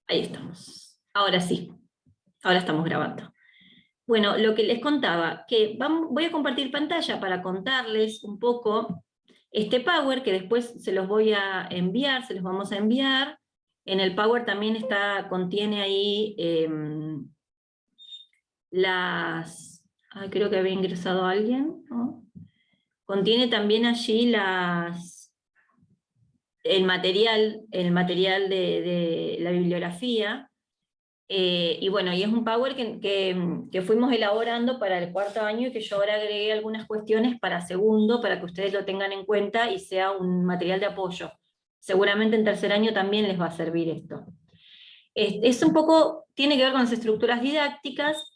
Ahí estamos. Ahora sí, ahora estamos grabando. Bueno, lo que les contaba, que voy a compartir pantalla para contarles un poco este Power, que después se los voy a enviar, se los vamos a enviar. En el Power también contiene ahí creo que había ingresado alguien, ¿no? Contiene también allí el material de la bibliografía. Y bueno, y es un Power que fuimos elaborando para el cuarto año y que yo ahora agregué algunas cuestiones para segundo, para que ustedes lo tengan en cuenta y sea un material de apoyo. Seguramente en tercer año también les va a servir esto. Es un poco, tiene que ver con las estructuras didácticas,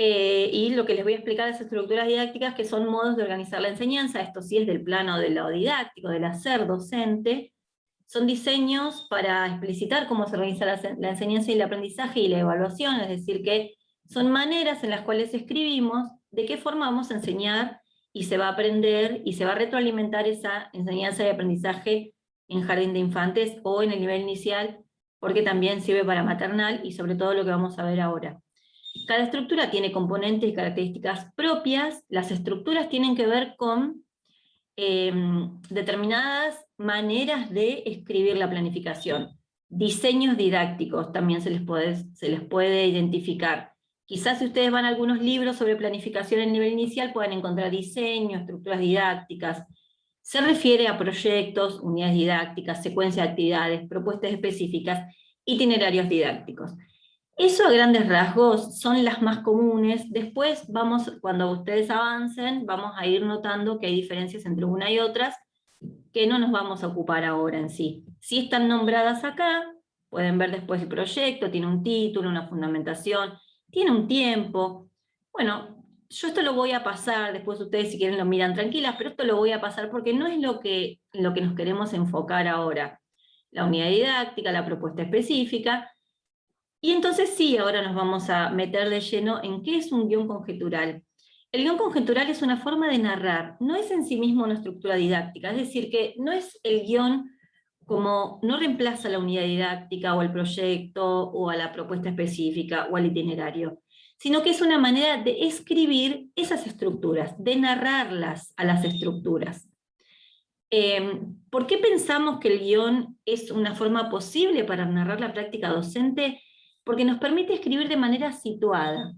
y lo que les voy a explicar de las estructuras didácticas, que son modos de organizar la enseñanza. Esto sí es del plano de lo didáctico, del hacer docente. Son diseños para explicitar cómo se organiza la enseñanza y el aprendizaje y la evaluación, es decir, que son maneras en las cuales escribimos de qué forma vamos a enseñar y se va a aprender y se va a retroalimentar esa enseñanza y aprendizaje en jardín de infantes o en el nivel inicial, porque también sirve para maternal y sobre todo lo que vamos a ver ahora. Cada estructura tiene componentes y características propias. Las estructuras tienen que ver con determinadas maneras de escribir la planificación. Diseños didácticos también se les puede identificar. Quizás si ustedes van a algunos libros sobre planificación en nivel inicial puedan encontrar diseños, estructuras didácticas. Se refiere a proyectos, unidades didácticas, secuencia de actividades, propuestas específicas, itinerarios didácticos. Eso a grandes rasgos son las más comunes. Después cuando ustedes avancen, vamos a ir notando que hay diferencias entre una y otras, que no nos vamos a ocupar ahora en sí. Si están nombradas acá, pueden ver después el proyecto, tiene un título, una fundamentación, tiene un tiempo. Bueno, yo esto lo voy a pasar, después ustedes si quieren lo miran tranquilas, pero esto lo voy a pasar porque no es lo que nos queremos enfocar ahora. La unidad didáctica, la propuesta específica. Y entonces sí, ahora nos vamos a meter de lleno en qué es un guión conjetural. El guión conjetural es una forma de narrar, no es en sí mismo una estructura didáctica, es decir, que no es el guión como, no reemplaza la unidad didáctica o el proyecto o a la propuesta específica o al itinerario, sino que es una manera de escribir esas estructuras, de narrarlas a las estructuras. ¿Por qué pensamos que el guión es una forma posible para narrar la práctica docente? Porque nos permite escribir de manera situada,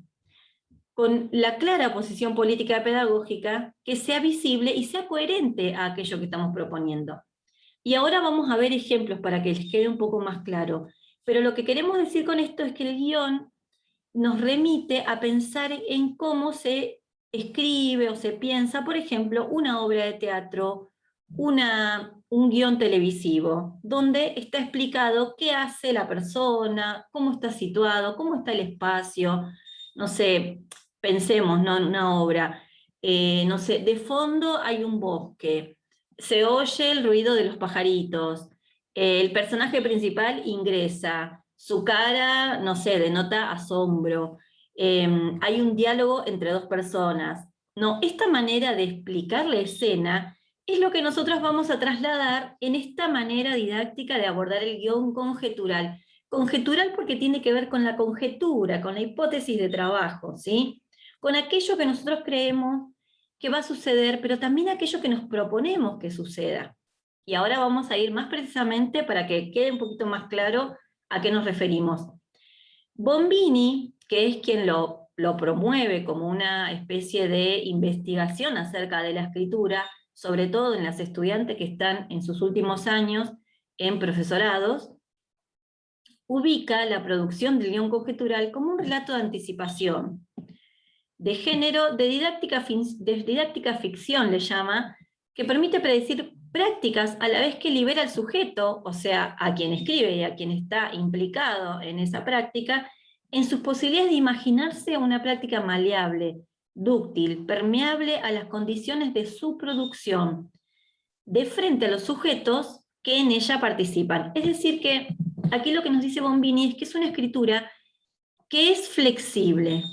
con la clara posición política pedagógica, que sea visible y sea coherente a aquello que estamos proponiendo. Y ahora vamos a ver ejemplos para que les quede un poco más claro. Pero lo que queremos decir con esto es que el guión nos remite a pensar en cómo se escribe o se piensa, por ejemplo, una obra de teatro, un guión televisivo, donde está explicado qué hace la persona, cómo está situado, cómo está el espacio. No sé, pensemos, ¿no?, en una obra. No sé, de fondo hay un bosque, se oye el ruido de los pajaritos, el personaje principal ingresa, su cara, no sé, denota asombro, hay un diálogo entre dos personas. No, esta manera de explicar la escena es lo que nosotros vamos a trasladar en esta manera didáctica de abordar el guión conjetural. Conjetural porque tiene que ver con la conjetura, con la hipótesis de trabajo, ¿sí? Con aquello que nosotros creemos que va a suceder, pero también aquello que nos proponemos que suceda. Y ahora vamos a ir más precisamente para que quede un poquito más claro a qué nos referimos. Bombini, que es quien lo promueve como una especie de investigación acerca de la escritura, sobre todo en las estudiantes que están en sus últimos años en profesorados, ubica la producción del guión conjetural como un relato de anticipación, de género, de didáctica ficción le llama, que permite predecir prácticas a la vez que libera al sujeto, o sea, a quien escribe y a quien está implicado en esa práctica, en sus posibilidades de imaginarse una práctica maleable, dúctil, permeable a las condiciones de su producción, de frente a los sujetos que en ella participan. Es decir que aquí lo que nos dice Bombini es que es una escritura que es flexible,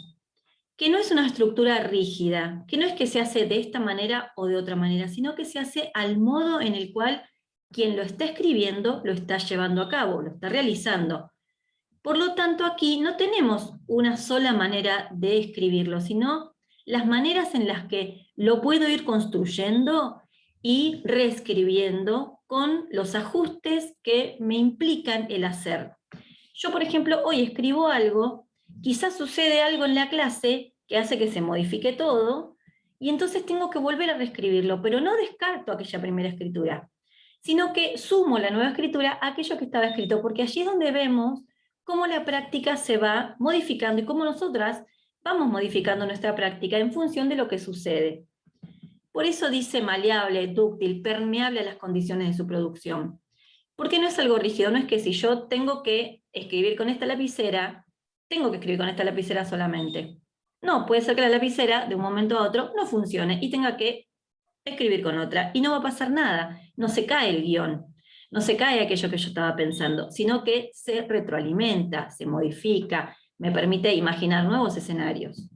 que no es una estructura rígida, que no es que se hace de esta manera o de otra manera, sino que se hace al modo en el cual quien lo está escribiendo lo está llevando a cabo, lo está realizando. Por lo tanto, aquí no tenemos una sola manera de escribirlo, sino las maneras en las que lo puedo ir construyendo y reescribiendo con los ajustes que me implican el hacer. Yo, por ejemplo, hoy escribo algo, quizás sucede algo en la clase que hace que se modifique todo, y entonces tengo que volver a reescribirlo, pero no descarto aquella primera escritura, sino que sumo la nueva escritura a aquello que estaba escrito, porque allí es donde vemos cómo la práctica se va modificando y cómo nosotras vamos modificando nuestra práctica en función de lo que sucede. Por eso dice maleable, dúctil, permeable a las condiciones de su producción. Porque no es algo rígido, no es que si yo tengo que escribir con esta lapicera, tengo que escribir con esta lapicera solamente. No, puede ser que la lapicera de un momento a otro no funcione y tenga que escribir con otra. Y no va a pasar nada, no se cae el guión, no se cae aquello que yo estaba pensando, sino que se retroalimenta, se modifica, me permite imaginar nuevos escenarios.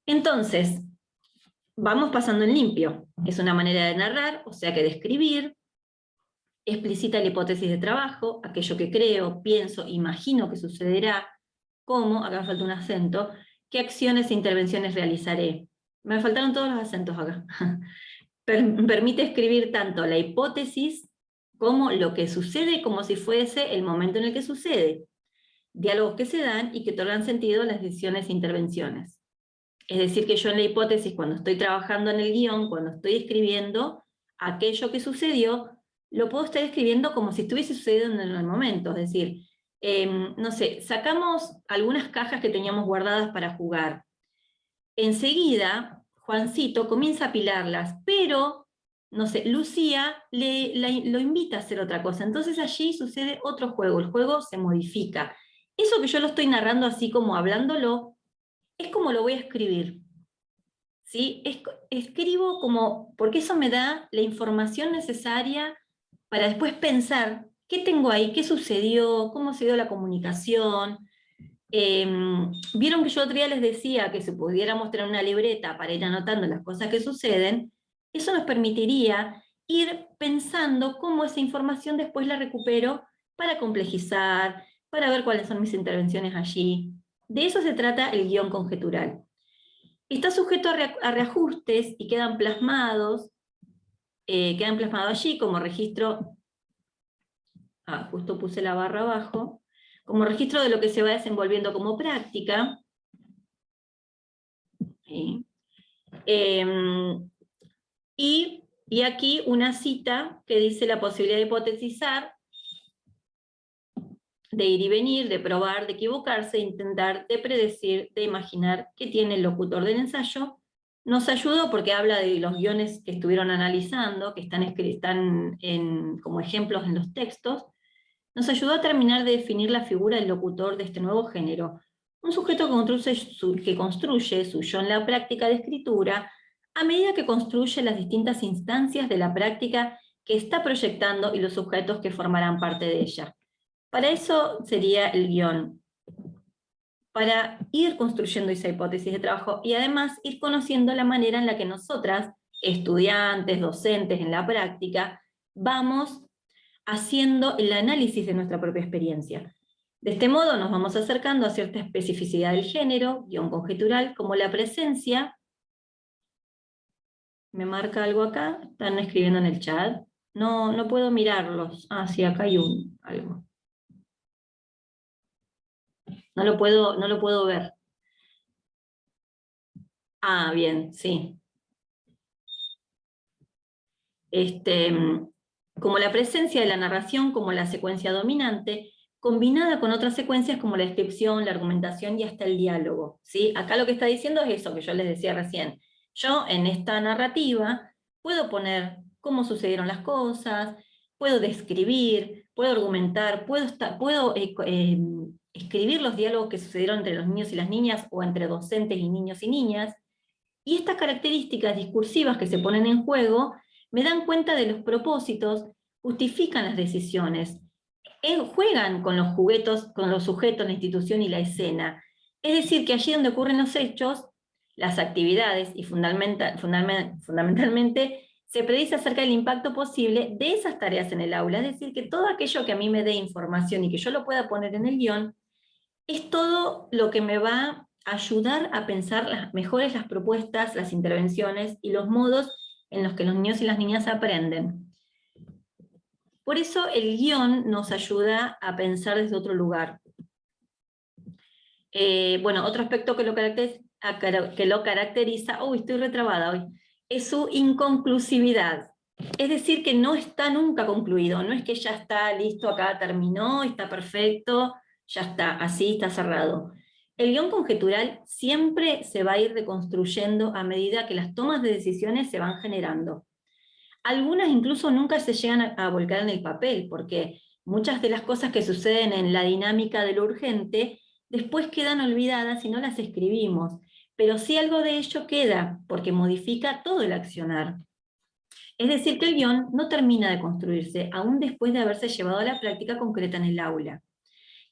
Entonces, vamos pasando en limpio. Es una manera de narrar, o sea que de escribir. Explicita la hipótesis de trabajo, aquello que creo, pienso, imagino que sucederá, cómo, acá me falta un acento, qué acciones e intervenciones realizaré. Me faltaron todos los acentos acá. Permite escribir tanto la hipótesis como lo que sucede, como si fuese el momento en el que sucede. Diálogos que se dan y que otorgan sentido a las decisiones e intervenciones. Es decir, que yo en la hipótesis, cuando estoy trabajando en el guión, cuando estoy escribiendo, aquello que sucedió, lo puedo estar escribiendo como si estuviese sucediendo en el momento. Es decir, no sé, sacamos algunas cajas que teníamos guardadas para jugar. Enseguida, Juancito comienza a apilarlas, pero, no sé, Lucía lo invita a hacer otra cosa. Entonces allí sucede otro juego, el juego se modifica. Eso que yo lo estoy narrando así como hablándolo, es como lo voy a escribir. ¿Sí? Escribo como, porque eso me da la información necesaria para después pensar qué tengo ahí, qué sucedió, cómo se dio la comunicación. Vieron que yo otro día les decía que si pudiéramos tener una libreta para ir anotando las cosas que suceden, eso nos permitiría ir pensando cómo esa información después la recupero para complejizar, para ver cuáles son mis intervenciones allí. De eso se trata el guión conjetural. Está sujeto a reajustes y quedan plasmados allí como registro, justo puse la barra abajo, como registro de lo que se va desenvolviendo como práctica. ¿Sí? Y aquí una cita que dice la posibilidad de hipotetizar, de ir y venir, de probar, de equivocarse, de intentar, de predecir, de imaginar, que tiene el locutor del ensayo. Nos ayudó porque habla de los guiones que estuvieron analizando, que están como ejemplos en los textos. Nos ayudó a terminar de definir la figura del locutor de este nuevo género. Un sujeto que construye su yo en la práctica de escritura a medida que construye las distintas instancias de la práctica que está proyectando y los sujetos que formarán parte de ella. Para eso sería el guión, para ir construyendo esa hipótesis de trabajo y además ir conociendo la manera en la que nosotras, estudiantes, docentes en la práctica, vamos haciendo el análisis de nuestra propia experiencia. De este modo nos vamos acercando a cierta especificidad del género, guión conjetural, como la presencia. ¿Me marca algo acá? Están escribiendo en el chat. No puedo mirarlos. Sí, acá hay algo. No lo puedo ver. Bien, sí. Como la presencia de la narración como la secuencia dominante, combinada con otras secuencias como la descripción, la argumentación y hasta el diálogo. ¿Sí? Acá lo que está diciendo es eso que yo les decía recién. Yo en esta narrativa puedo poner cómo sucedieron las cosas, puedo describir, puedo argumentar, puedo escribir los diálogos que sucedieron entre los niños y las niñas o entre docentes y niños y niñas, y estas características discursivas que se ponen en juego me dan cuenta de los propósitos, justifican las decisiones, juegan con los sujetos, la institución y la escena. Es decir, que allí donde ocurren los hechos, las actividades, y fundamentalmente se predice acerca del impacto posible de esas tareas en el aula, es decir, que todo aquello que a mí me dé información y que yo lo pueda poner en el guión, es todo lo que me va a ayudar a pensar mejores las propuestas, las intervenciones y los modos en los que los niños y las niñas aprenden. Por eso el guión nos ayuda a pensar desde otro lugar. Bueno, otro aspecto que lo caracteriza, uy, estoy retrabada hoy, es su inconclusividad. Es decir, que no está nunca concluido, no es que ya está listo, acá terminó, está perfecto, ya está, así está cerrado. El guión conjetural siempre se va a ir reconstruyendo a medida que las tomas de decisiones se van generando. Algunas incluso nunca se llegan a volcar en el papel, porque muchas de las cosas que suceden en la dinámica de lo urgente después quedan olvidadas y no las escribimos, pero sí algo de ello queda, porque modifica todo el accionar. Es decir, que el guión no termina de construirse, aún después de haberse llevado a la práctica concreta en el aula.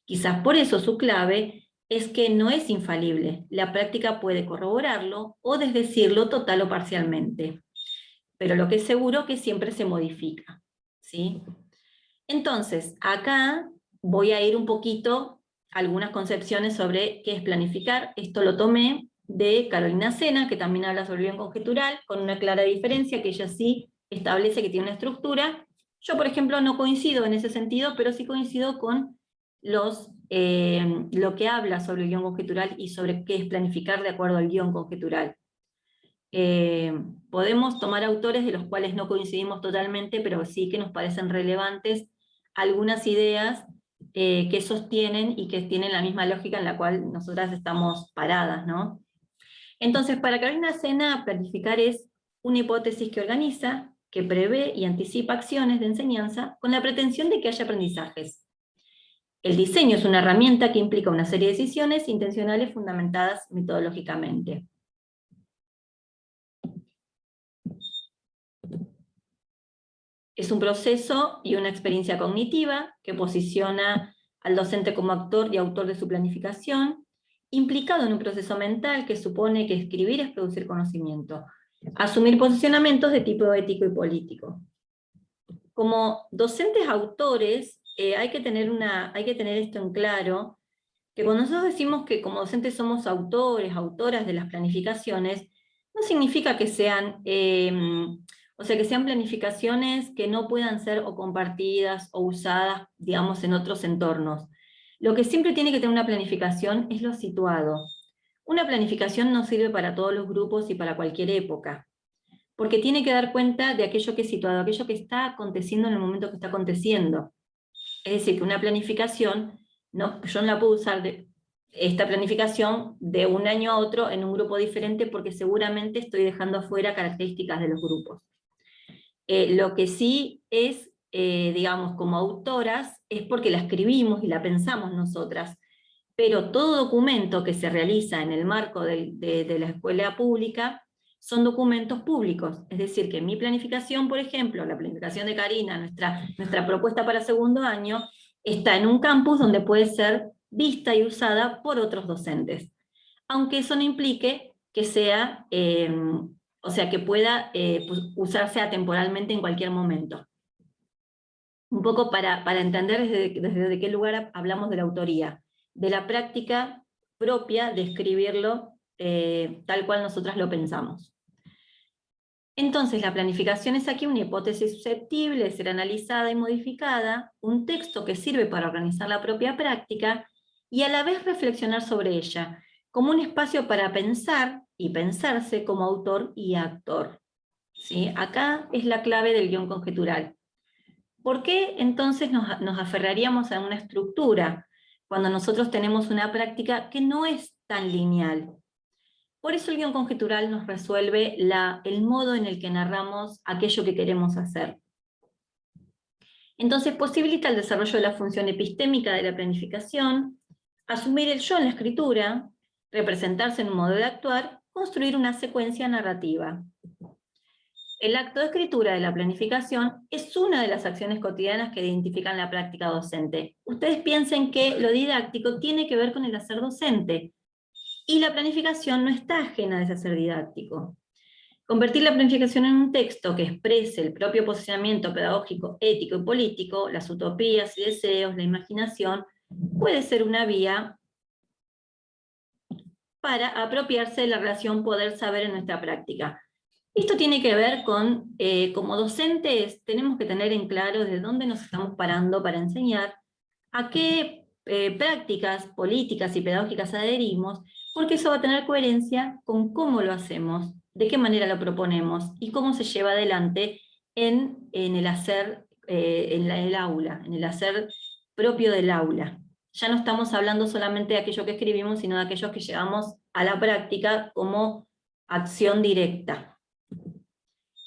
Quizás por eso su clave es que no es infalible, la práctica puede corroborarlo o desdecirlo total o parcialmente. Pero lo que es seguro es que siempre se modifica, ¿sí? Entonces, acá voy a ir un poquito a algunas concepciones sobre qué es planificar. Esto lo tomé de Carolina Sena, que también habla sobre el guión conjetural, con una clara diferencia, que ella sí establece que tiene una estructura. Yo, por ejemplo, no coincido en ese sentido, pero sí coincido con lo que habla sobre el guión conjetural y sobre qué es planificar de acuerdo al guión conjetural. Podemos tomar autores de los cuales no coincidimos totalmente, pero sí que nos parecen relevantes algunas ideas que sostienen y que tienen la misma lógica en la cual nosotras estamos paradas, ¿no? Entonces, para Carolina Sena, planificar es una hipótesis que organiza, que prevé y anticipa acciones de enseñanza con la pretensión de que haya aprendizajes. El diseño es una herramienta que implica una serie de decisiones intencionales fundamentadas metodológicamente. Es un proceso y una experiencia cognitiva que posiciona al docente como actor y autor de su planificación, implicado en un proceso mental que supone que escribir es producir conocimiento, asumir posicionamientos de tipo ético y político. Como docentes autores, hay que tener esto en claro, que cuando nosotros decimos que como docentes somos autores, autoras de las planificaciones, no significa que sean, que sean planificaciones que no puedan ser o compartidas o usadas, digamos, en otros entornos. Lo que siempre tiene que tener una planificación es lo situado. Una planificación no sirve para todos los grupos y para cualquier época, porque tiene que dar cuenta de aquello que es situado, aquello que está aconteciendo en el momento que está aconteciendo. Es decir, que una planificación, yo no la puedo usar esta planificación de un año a otro en un grupo diferente porque seguramente estoy dejando afuera características de los grupos. Lo que sí es, digamos, como autoras, es porque la escribimos y la pensamos nosotras, pero todo documento que se realiza en el marco de la escuela pública son documentos públicos, es decir, que mi planificación, por ejemplo, la planificación de Karina, nuestra propuesta para segundo año, está en un campus donde puede ser vista y usada por otros docentes, aunque eso no implique que sea, que pueda usarse atemporalmente en cualquier momento. Un poco para entender desde qué lugar hablamos de la autoría, de la práctica propia de escribirlo tal cual nosotras lo pensamos. Entonces, la planificación es aquí una hipótesis susceptible de ser analizada y modificada, un texto que sirve para organizar la propia práctica y a la vez reflexionar sobre ella, como un espacio para pensar y pensarse como autor y actor. ¿Sí? Acá es la clave del guión conjetural. ¿Por qué entonces nos aferraríamos a una estructura cuando nosotros tenemos una práctica que no es tan lineal? Por eso el guión conjetural nos resuelve el modo en el que narramos aquello que queremos hacer. Entonces posibilita el desarrollo de la función epistémica de la planificación, asumir el yo en la escritura, representarse en un modo de actuar, construir una secuencia narrativa. El acto de escritura de la planificación es una de las acciones cotidianas que identifican la práctica docente. Ustedes piensen que lo didáctico tiene que ver con el hacer docente, y la planificación no está ajena a ese hacer didáctico. Convertir la planificación en un texto que exprese el propio posicionamiento pedagógico, ético y político, las utopías y deseos, la imaginación, puede ser una vía para apropiarse de la relación poder-saber en nuestra práctica. Esto tiene que ver con, como docentes, tenemos que tener en claro de dónde nos estamos parando para enseñar, a qué prácticas políticas y pedagógicas adherimos, porque eso va a tener coherencia con cómo lo hacemos, de qué manera lo proponemos y cómo se lleva adelante en el hacer en el aula, en el hacer propio del aula. Ya no estamos hablando solamente de aquello que escribimos, sino de aquellos que llevamos a la práctica como acción directa.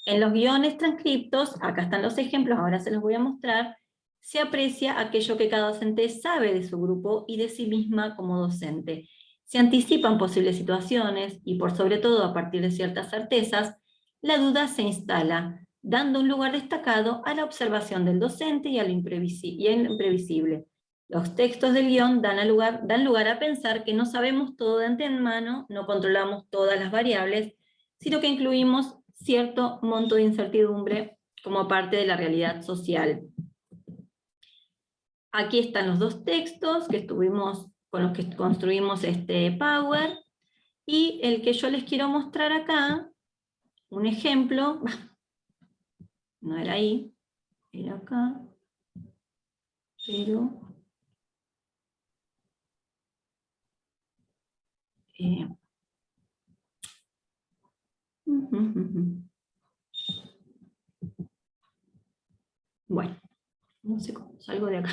En los guiones transcriptos, acá están los ejemplos, ahora se los voy a mostrar, se aprecia aquello que cada docente sabe de su grupo y de sí misma como docente. Se anticipan posibles situaciones y por sobre todo a partir de ciertas certezas, la duda se instala, dando un lugar destacado a la observación del docente y a lo imprevisible. Los textos del guión dan lugar a pensar que no sabemos todo de antemano, no controlamos todas las variables, sino que incluimos cierto monto de incertidumbre como parte de la realidad social. Aquí están los dos textos con los que construimos este Power, y el que yo les quiero mostrar acá, un ejemplo, no era ahí, era acá, pero... Bueno, no sé cómo salgo de acá.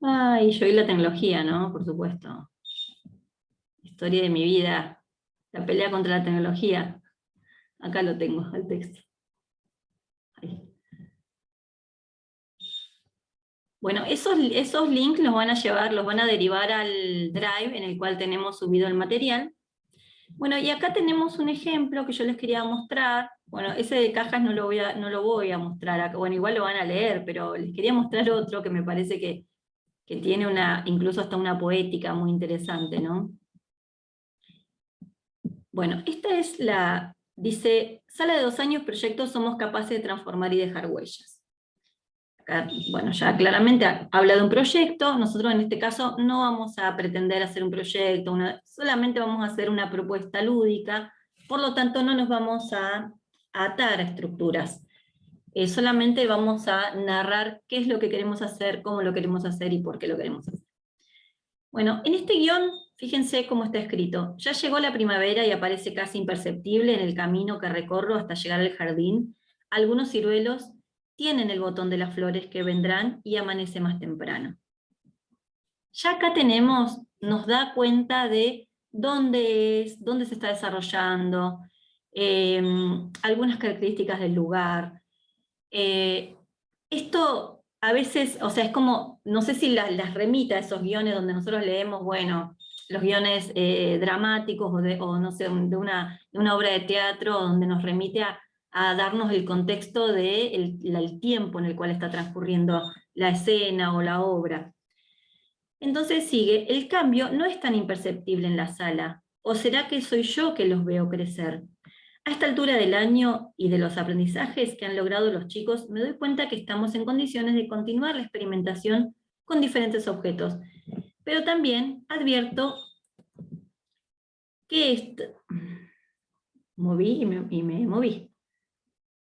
Ay, yo y la tecnología, ¿no? Por supuesto. Historia de mi vida, la pelea contra la tecnología. Acá lo tengo, el texto. Ahí. Bueno, esos links los van a llevar, los van a derivar al Drive en el cual tenemos subido el material. Bueno, y acá tenemos un ejemplo que yo les quería mostrar. Bueno, ese de cajas no lo voy a mostrar acá. Bueno, igual lo van a leer, pero les quería mostrar otro que me parece que tiene incluso hasta una poética muy interesante, ¿no? Bueno, esta es dice, sala de 2 años, proyectos somos capaces de transformar y dejar huellas. Acá, bueno, ya claramente habla de un proyecto, nosotros en este caso no vamos a pretender hacer un proyecto, solamente vamos a hacer una propuesta lúdica, por lo tanto no nos vamos a atar a estructuras. Solamente vamos a narrar qué es lo que queremos hacer, cómo lo queremos hacer y por qué lo queremos hacer. Bueno, en este guión, fíjense cómo está escrito. Ya llegó la primavera y aparece casi imperceptible en el camino que recorro hasta llegar al jardín. Algunos ciruelos tienen el botón de las flores que vendrán y amanece más temprano. Ya acá nos da cuenta de dónde se está desarrollando, algunas características del lugar. Esto a veces, o sea, es como, no sé si las remita a esos guiones donde nosotros leemos, bueno, los guiones dramáticos o no sé, de una obra de teatro donde nos remite a darnos el contexto del tiempo en el cual está transcurriendo la escena o la obra. Entonces sigue, el cambio no es tan imperceptible en la sala, ¿o será que soy yo que los veo crecer? A esta altura del año y de los aprendizajes que han logrado los chicos, me doy cuenta que estamos en condiciones de continuar la experimentación con diferentes objetos. Pero también advierto que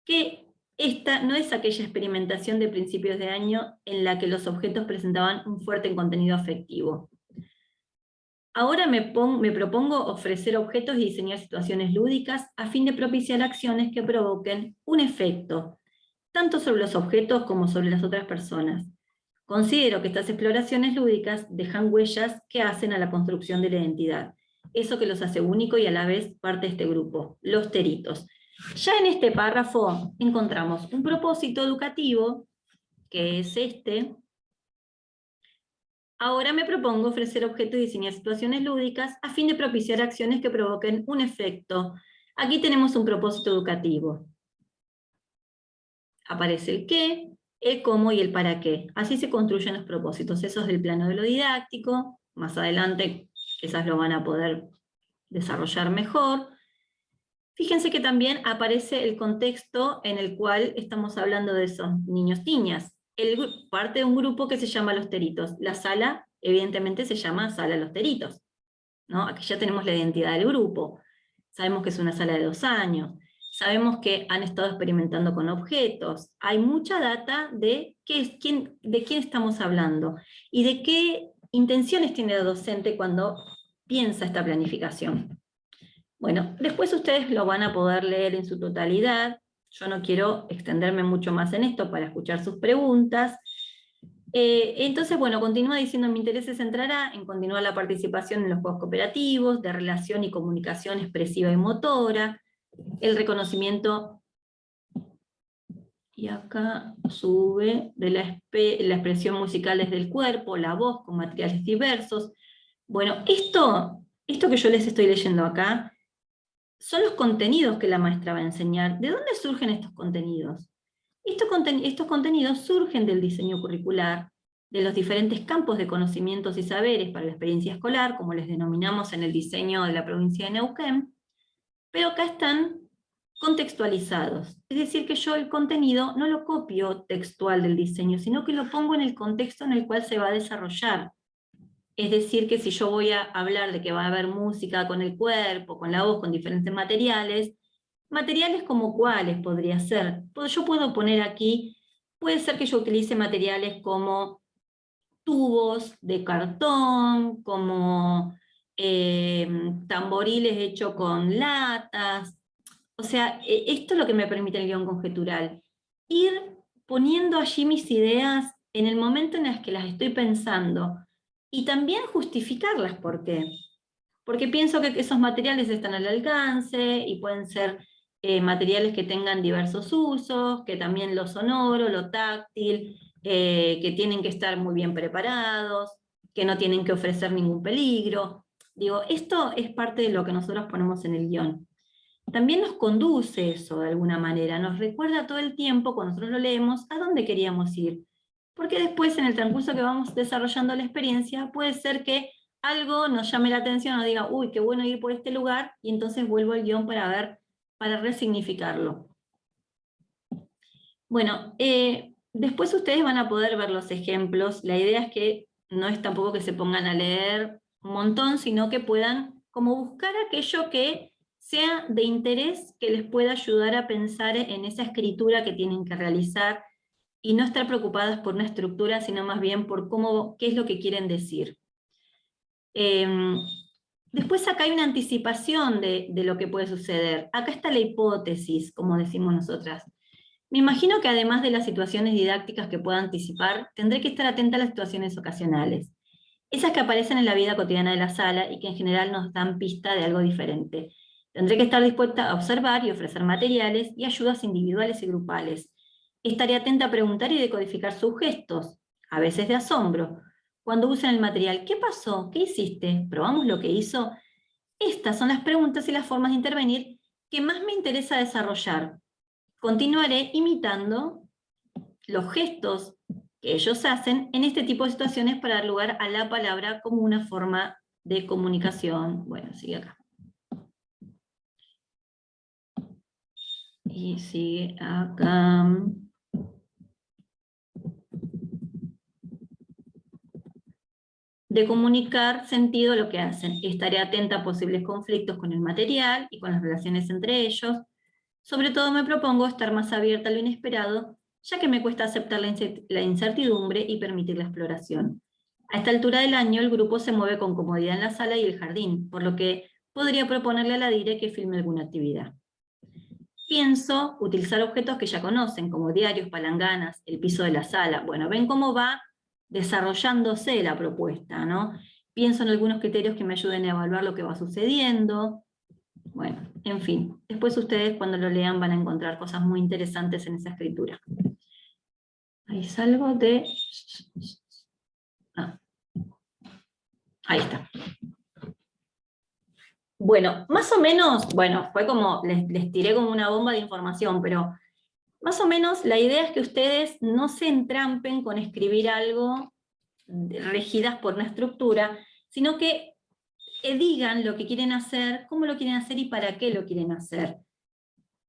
que esta no es aquella experimentación de principios de año en la que los objetos presentaban un fuerte contenido afectivo. Ahora me propongo ofrecer objetos y diseñar situaciones lúdicas a fin de propiciar acciones que provoquen un efecto, tanto sobre los objetos como sobre las otras personas. Considero que estas exploraciones lúdicas dejan huellas que hacen a la construcción de la identidad, eso que los hace único y a la vez parte de este grupo, los teritos. Ya en este párrafo encontramos un propósito educativo, que es este. Ahora me propongo ofrecer objetos y diseñar situaciones lúdicas a fin de propiciar acciones que provoquen un efecto. Aquí tenemos un propósito educativo. Aparece el qué, el cómo y el para qué. Así se construyen los propósitos. Eso es del plano de lo didáctico. Más adelante quizás lo van a poder desarrollar mejor. Fíjense que también aparece el contexto en el cual estamos hablando de esos niños-niñas. Parte de un grupo que se llama Los Teritos. La sala, evidentemente, se llama Sala Los Teritos, ¿no? Aquí ya tenemos la identidad del grupo. Sabemos que es una sala de 2 años. Sabemos que han estado experimentando con objetos. Hay mucha data de quién estamos hablando y de qué intenciones tiene el docente cuando piensa esta planificación. Bueno, después ustedes lo van a poder leer en su totalidad. Yo no quiero extenderme mucho más en esto para escuchar sus preguntas. Entonces, bueno, continúa diciendo, mi interés se centrará en continuar la participación en los juegos cooperativos, de relación y comunicación expresiva y motora, el reconocimiento, y acá sube, de la expresión musical desde el cuerpo, la voz con materiales diversos. Bueno, esto que yo les estoy leyendo acá, son los contenidos que la maestra va a enseñar. ¿De dónde surgen estos contenidos? Estos contenidos surgen del diseño curricular, de los diferentes campos de conocimientos y saberes para la experiencia escolar, como les denominamos en el diseño de la provincia de Neuquén, pero acá están contextualizados. Es decir, que yo el contenido no lo copio textual del diseño, sino que lo pongo en el contexto en el cual se va a desarrollar. Es decir, que si yo voy a hablar de que va a haber música con el cuerpo, con la voz, con diferentes materiales, materiales como cuáles podría ser. Yo puedo poner aquí, puede ser que yo utilice materiales como tubos de cartón, como tamboriles hechos con latas. O sea, esto es lo que me permite el guión conjetural. Ir poniendo allí mis ideas en el momento en el que las estoy pensando y también justificarlas. ¿Por qué? Porque pienso que esos materiales están al alcance y pueden ser materiales que tengan diversos usos, que también lo sonoro, lo táctil, que tienen que estar muy bien preparados, que no tienen que ofrecer ningún peligro. Digo, esto es parte de lo que nosotros ponemos en el guión. También nos conduce eso de alguna manera, nos recuerda todo el tiempo, cuando nosotros lo leemos, a dónde queríamos ir. Porque después, en el transcurso que vamos desarrollando la experiencia, puede ser que algo nos llame la atención, o diga, uy, qué bueno ir por este lugar, y entonces vuelvo al guión para ver, para resignificarlo. Bueno, después ustedes van a poder ver los ejemplos. La idea es que no es tampoco que se pongan a leer un montón, sino que puedan como buscar aquello que sea de interés, que les pueda ayudar a pensar en esa escritura que tienen que realizar y no estar preocupadas por una estructura, sino más bien por qué es lo que quieren decir. Después acá hay una anticipación de lo que puede suceder. Acá está la hipótesis, como decimos nosotras. Me imagino que además de las situaciones didácticas que pueda anticipar, tendré que estar atenta a las situaciones ocasionales. Esas que aparecen en la vida cotidiana de la sala y que en general nos dan pista de algo diferente. Tendré que estar dispuesta a observar y ofrecer materiales y ayudas individuales y grupales. Estaré atenta a preguntar y decodificar sus gestos, a veces de asombro. Cuando usen el material, ¿qué pasó? ¿Qué hiciste? ¿Probamos lo que hizo? Estas son las preguntas y las formas de intervenir que más me interesa desarrollar. Continuaré imitando los gestos que ellos hacen en este tipo de situaciones para dar lugar a la palabra como una forma de comunicación. Bueno, sigue acá. Y sigue acá. De comunicar sentido a lo que hacen. Estaré atenta a posibles conflictos con el material y con las relaciones entre ellos. Sobre todo me propongo estar más abierta a lo inesperado, ya que me cuesta aceptar la incertidumbre y permitir la exploración. A esta altura del año el grupo se mueve con comodidad en la sala y el jardín, por lo que podría proponerle a la dire que filme alguna actividad. Pienso utilizar objetos que ya conocen, como diarios, palanganas, el piso de la sala. Bueno, ven cómo va desarrollándose la propuesta, ¿no? Pienso en algunos criterios que me ayuden a evaluar lo que va sucediendo. Bueno, en fin, después ustedes cuando lo lean van a encontrar cosas muy interesantes en esa escritura. Ahí salgo de... Ah, ahí está. Bueno, más o menos, bueno, fue como, les tiré como una bomba de información, pero más o menos la idea es que ustedes no se entrampen con escribir algo regidas por una estructura, sino que digan lo que quieren hacer, cómo lo quieren hacer y para qué lo quieren hacer.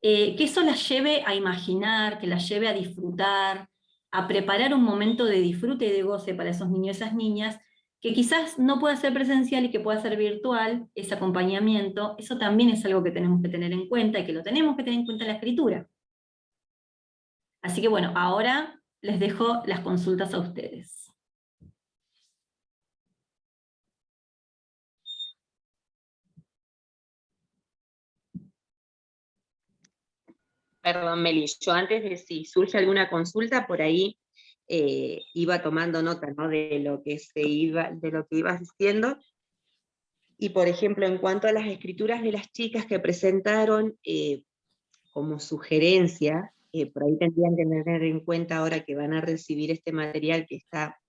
que eso las lleve a imaginar, que las lleve a disfrutar, a preparar un momento de disfrute y de goce para esos niños y esas niñas, que quizás no pueda ser presencial y que pueda ser virtual, ese acompañamiento. Eso también es algo que tenemos que tener en cuenta y que lo tenemos que tener en cuenta en la escritura. Así que bueno, ahora les dejo las consultas a ustedes. Perdón, Meli, yo antes de si surge alguna consulta, por ahí iba tomando nota, ¿no? De lo que ibas diciendo. Y por ejemplo, en cuanto a las escrituras de las chicas que presentaron como sugerencia, por ahí tendrían que tener en cuenta ahora que van a recibir este material que está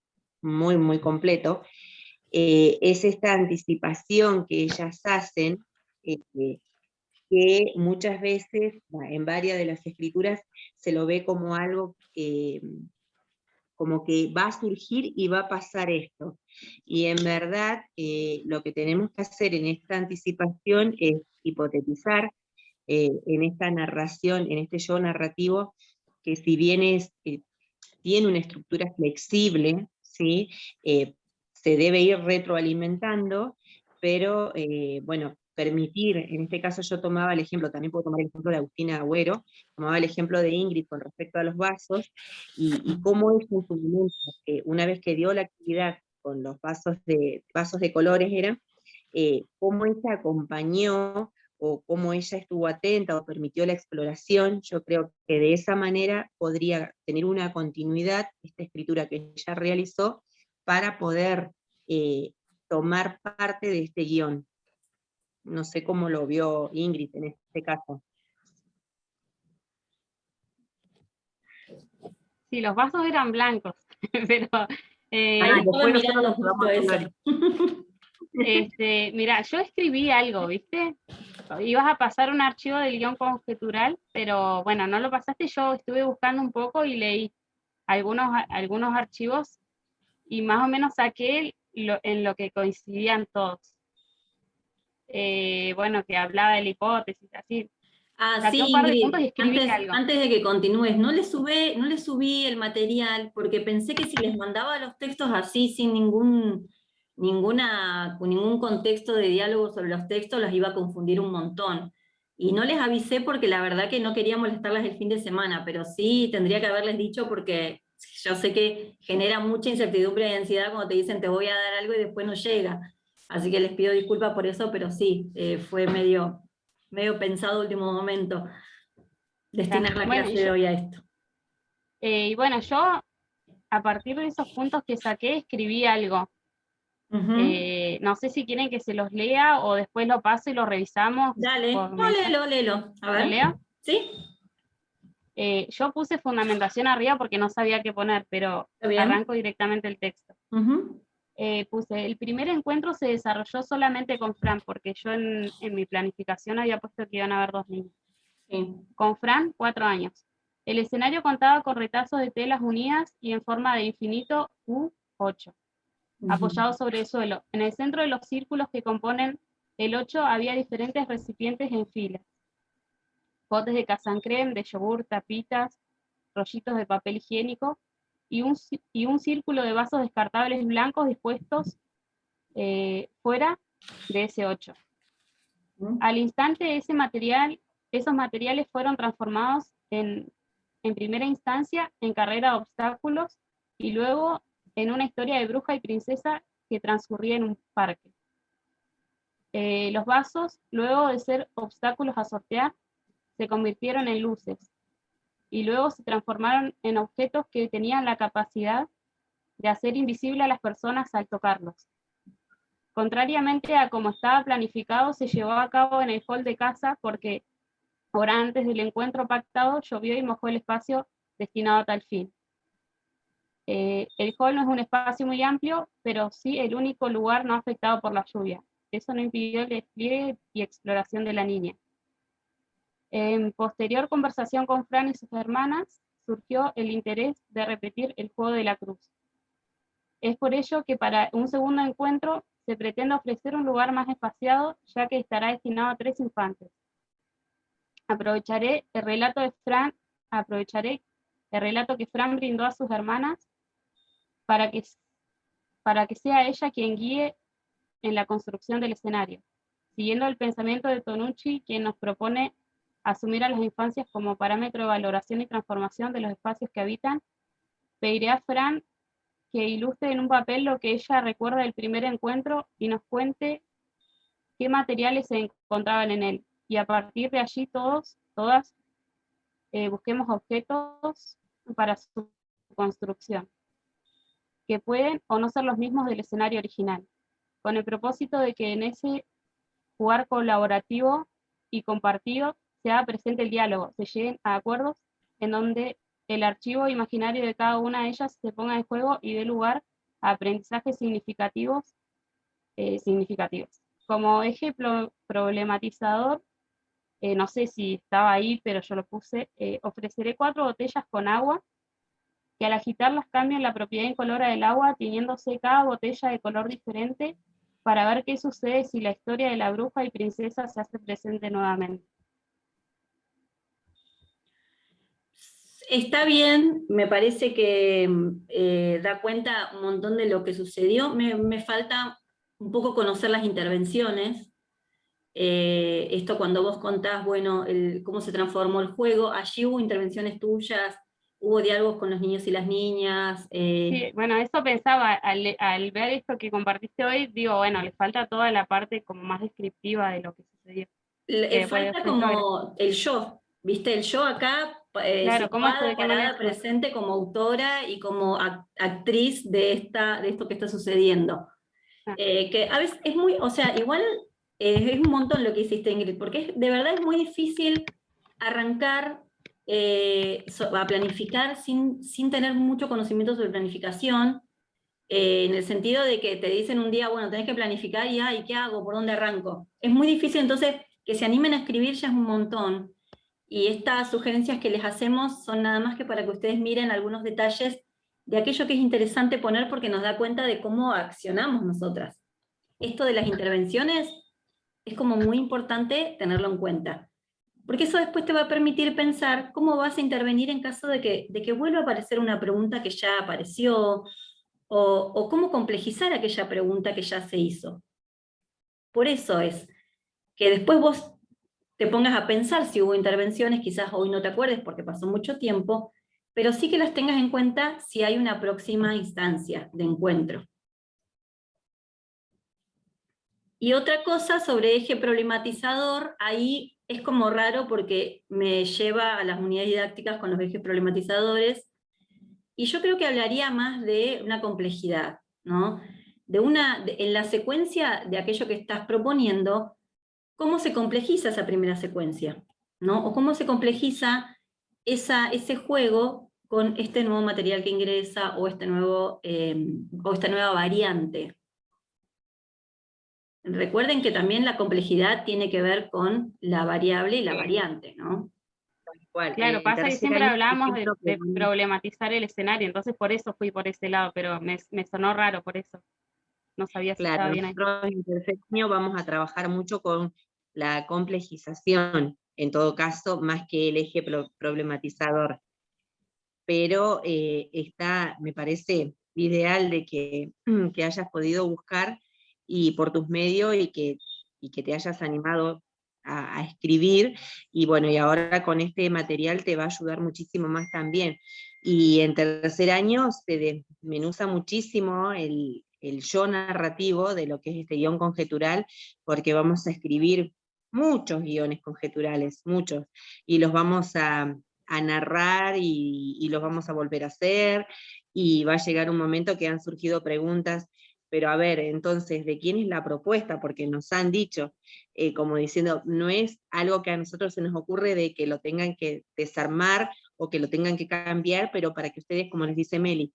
muy, muy completo, es esta anticipación que ellas hacen, que muchas veces en varias de las escrituras se lo ve como algo como que va a surgir y va a pasar esto. Y en verdad lo que tenemos que hacer en esta anticipación es hipotetizar en esta narración, en este yo narrativo, que si bien tiene una estructura flexible, ¿sí? Se debe ir retroalimentando, pero bueno, permitir, en este caso yo tomaba el ejemplo, también puedo tomar el ejemplo de Agustina Agüero, tomaba el ejemplo de Ingrid con respecto a los vasos, y cómo es en su momento, una vez que dio la actividad con los vasos de colores eran, cómo ella acompañó o cómo ella estuvo atenta o permitió la exploración. Yo creo que de esa manera podría tener una continuidad esta escritura que ella realizó para poder tomar parte de este guión. No sé cómo lo vio Ingrid en este caso. Sí, los vasos eran blancos, pero Ahí estuve después nosotros mirando los justo vamos a eso. mira, yo escribí algo, ¿viste? Ibas a pasar un archivo del guión conjetural, pero bueno, no lo pasaste, yo estuve buscando un poco y leí algunos archivos y más o menos saqué en lo que coincidían todos. Bueno, que hablaba de la hipótesis, así. Ah, Saqué sí, un par de puntos Ingrid, y escribí algo. antes de que continúes, no les subí el material porque pensé que si les mandaba los textos así, sin ningún contexto de diálogo sobre los textos, las iba a confundir un montón. Y no les avisé porque la verdad que no quería molestarlas el fin de semana, pero sí tendría que haberles dicho porque yo sé que genera mucha incertidumbre y ansiedad cuando te dicen te voy a dar algo y después no llega. Así que les pido disculpas por eso, pero sí, fue medio pensado último momento, destinar la Bueno, clase de hoy a esto. y bueno, yo a partir de esos puntos que saqué escribí algo. No sé si quieren que se los lea o después lo paso y lo revisamos. Dale, Por no, mensaje. léelo, a ¿Lo ver. leo? ¿Sí? Yo puse fundamentación arriba porque no sabía qué poner, pero ¿Está bien? arranco directamente el texto. Puse, el primer encuentro se desarrolló solamente con Fran, porque yo en mi planificación había puesto que iban a haber 2 niños. Sí. Con Fran, 4 años. El escenario contaba con retazos de telas unidas y en forma de infinito U8, apoyado sobre el suelo. En el centro de los círculos que componen el 8 había diferentes recipientes en filas. Potes de casancrem, de yogur, tapitas, rollitos de papel higiénico y un círculo de vasos descartables blancos dispuestos fuera de ese 8. Al instante esos materiales fueron transformados en primera instancia en carrera de obstáculos y luego en una historia de bruja y princesa que transcurría en un parque. Los vasos, luego de ser obstáculos a sortear, se convirtieron en luces y luego se transformaron en objetos que tenían la capacidad de hacer invisible a las personas al tocarlos. Contrariamente a como estaba planificado, se llevó a cabo en el hall de casa porque hora antes del encuentro pactado llovió y mojó el espacio destinado a tal fin. El hall no es un espacio muy amplio, pero sí el único lugar no afectado por la lluvia. Eso no impidió el despliegue y exploración de la niña. En posterior conversación con Fran y sus hermanas, surgió el interés de repetir el juego de la cruz. Es por ello que para un segundo encuentro se pretende ofrecer un lugar más espaciado, ya que estará destinado a 3 infantes. Aprovecharé el relato que Fran brindó a sus hermanas para que sea ella quien guíe en la construcción del escenario, siguiendo el pensamiento de Tonucci, quien nos propone asumir a las infancias como parámetro de valoración y transformación de los espacios que habitan. Pediré a Fran que ilustre en un papel lo que ella recuerda del primer encuentro y nos cuente qué materiales se encontraban en él, y a partir de allí todas busquemos objetos para su construcción, que pueden o no ser los mismos del escenario original, con el propósito de que en ese jugar colaborativo y compartido se haga presente el diálogo, se lleguen a acuerdos en donde el archivo imaginario de cada una de ellas se ponga en juego y dé lugar a aprendizajes significativos. Como eje problematizador, no sé si estaba ahí, pero yo lo puse, ofreceré 4 botellas con agua, que al agitarlas cambian la propiedad incolora del agua, tiñéndose cada botella de color diferente, para ver qué sucede si la historia de la bruja y princesa se hace presente nuevamente. Está bien, me parece que da cuenta un montón de lo que sucedió. Me falta un poco conocer las intervenciones. Esto cuando vos contás, bueno, cómo se transformó el juego, allí hubo intervenciones tuyas, hubo diálogos con los niños y las niñas. Sí, bueno, eso pensaba, al ver esto que compartiste hoy, digo, bueno, le falta toda la parte como más descriptiva de lo que sucedió. Falta como el yo, ¿viste? El yo acá, claro, ¿cómo situada, de qué manera parada, presente como autora y como actriz de esto que está sucediendo. Que a veces es muy, o sea, igual es un montón lo que hiciste, Ingrid, porque de verdad es muy difícil arrancar a planificar sin tener mucho conocimiento sobre planificación, en el sentido de que te dicen un día, bueno, tenés que planificar y, ¿qué hago? ¿Por dónde arranco? Es muy difícil, entonces, que se animen a escribir ya es un montón. Y estas sugerencias que les hacemos son nada más que para que ustedes miren algunos detalles de aquello que es interesante poner, porque nos da cuenta de cómo accionamos nosotras. Esto de las intervenciones es como muy importante tenerlo en cuenta, porque eso después te va a permitir pensar cómo vas a intervenir en caso de que vuelva a aparecer una pregunta que ya apareció, o cómo complejizar aquella pregunta que ya se hizo. Por eso es que después vos te pongas a pensar si hubo intervenciones, quizás hoy no te acuerdes porque pasó mucho tiempo, pero sí que las tengas en cuenta si hay una próxima instancia de encuentro. Y otra cosa sobre eje problematizador, ahí es como raro porque me lleva a las unidades didácticas con los ejes problematizadores, y yo creo que hablaría más de una complejidad, ¿no? En la secuencia de aquello que estás proponiendo, ¿cómo se complejiza esa primera secuencia? ¿No? O cómo se complejiza ese juego con este nuevo material que ingresa o esta nueva variante. Recuerden que también la complejidad tiene que ver con la variable y la variante, ¿no? Claro, pasa que siempre hablamos de problematizar el escenario, entonces por eso fui por ese lado, pero me sonó raro por eso. No sabía si estaba bien ahí. Nosotros en tercer año vamos a trabajar mucho con la complejización, en todo caso, más que el eje problematizador. Pero me parece ideal de que hayas podido buscar y por tus medios y que te hayas animado a escribir, y bueno, y ahora con este material te va a ayudar muchísimo más también. Y en tercer año se desmenuza muchísimo el yo narrativo de lo que es este guión conjetural, porque vamos a escribir muchos guiones conjeturales, muchos, y los vamos a narrar y los vamos a volver a hacer, y va a llegar un momento que han surgido preguntas, pero a ver, entonces, ¿de quién es la propuesta? Porque nos han dicho, como diciendo, no es algo que a nosotros se nos ocurre de que lo tengan que desarmar o que lo tengan que cambiar, pero para que ustedes, como les dice Meli,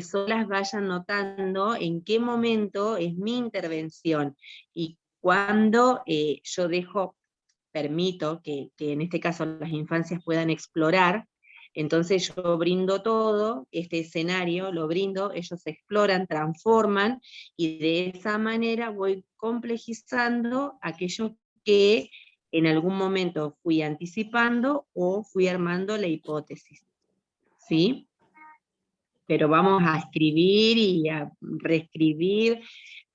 solas vayan notando en qué momento es mi intervención y cuando yo permito que en este caso las infancias puedan explorar. Entonces yo brindo todo, este escenario lo brindo, ellos exploran, transforman, y de esa manera voy complejizando aquello que en algún momento fui anticipando o fui armando la hipótesis, ¿sí? Pero vamos a escribir y a reescribir.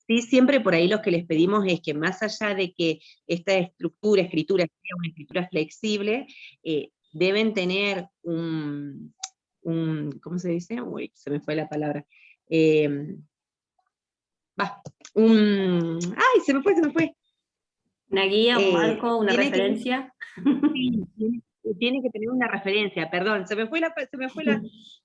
Sí, siempre por ahí lo que les pedimos es que más allá de que esta escritura sea una escritura flexible, deben tener ¿cómo se dice? Uy, se me fue la palabra. ¡Ay, se me fue! ¿Una guía, un marco, una referencia? Sí, tiene que tener una referencia, perdón,